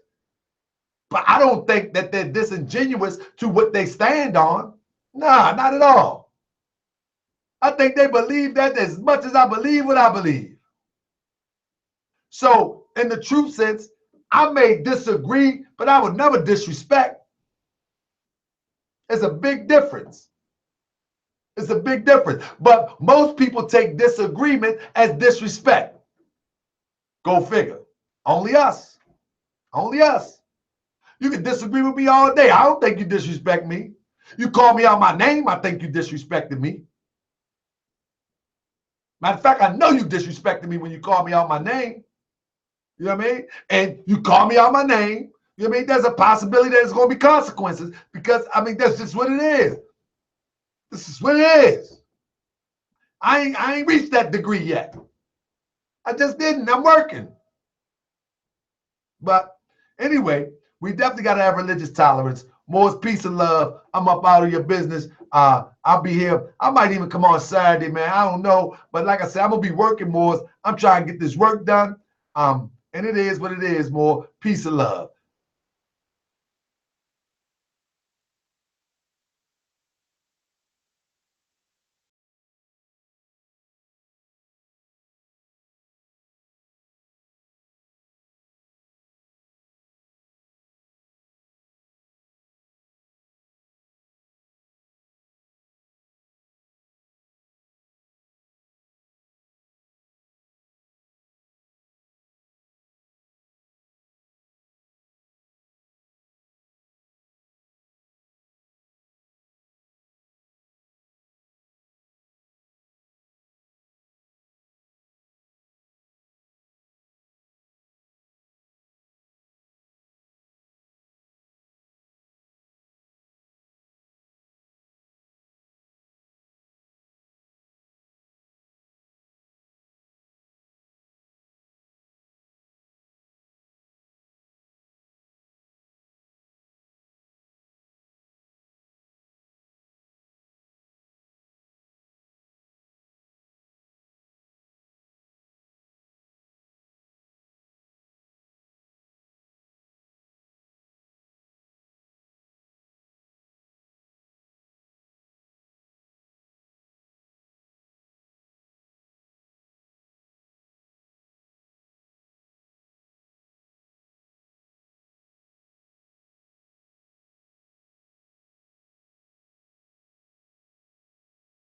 But I don't think that they're disingenuous to what they stand on. Nah, not at all. I think they believe that as much as I believe what I believe. So in the true sense, I may disagree, but I would never disrespect. It's a big difference. It's a big difference. But most people take disagreement as disrespect. Go figure. Only us. Only us. You can disagree with me all day. I don't think you disrespect me. You call me out my name, I think you disrespected me. Matter of fact, I know you disrespected me when you call me out my name. You know what I mean? And you call me out my name. You know what I mean? There's a possibility that there's going to be consequences because, I mean, that's just what it is. This is what it is. I ain't reached that degree yet. I just didn't. I'm working. But anyway, we definitely got to have religious tolerance. More peace and love. I'm up out of your business. I'll be here. I might even come on Saturday, man. I don't know. But like I said, I'm going to be working more. I'm trying to get this work done. And it is what it is, more peace and love.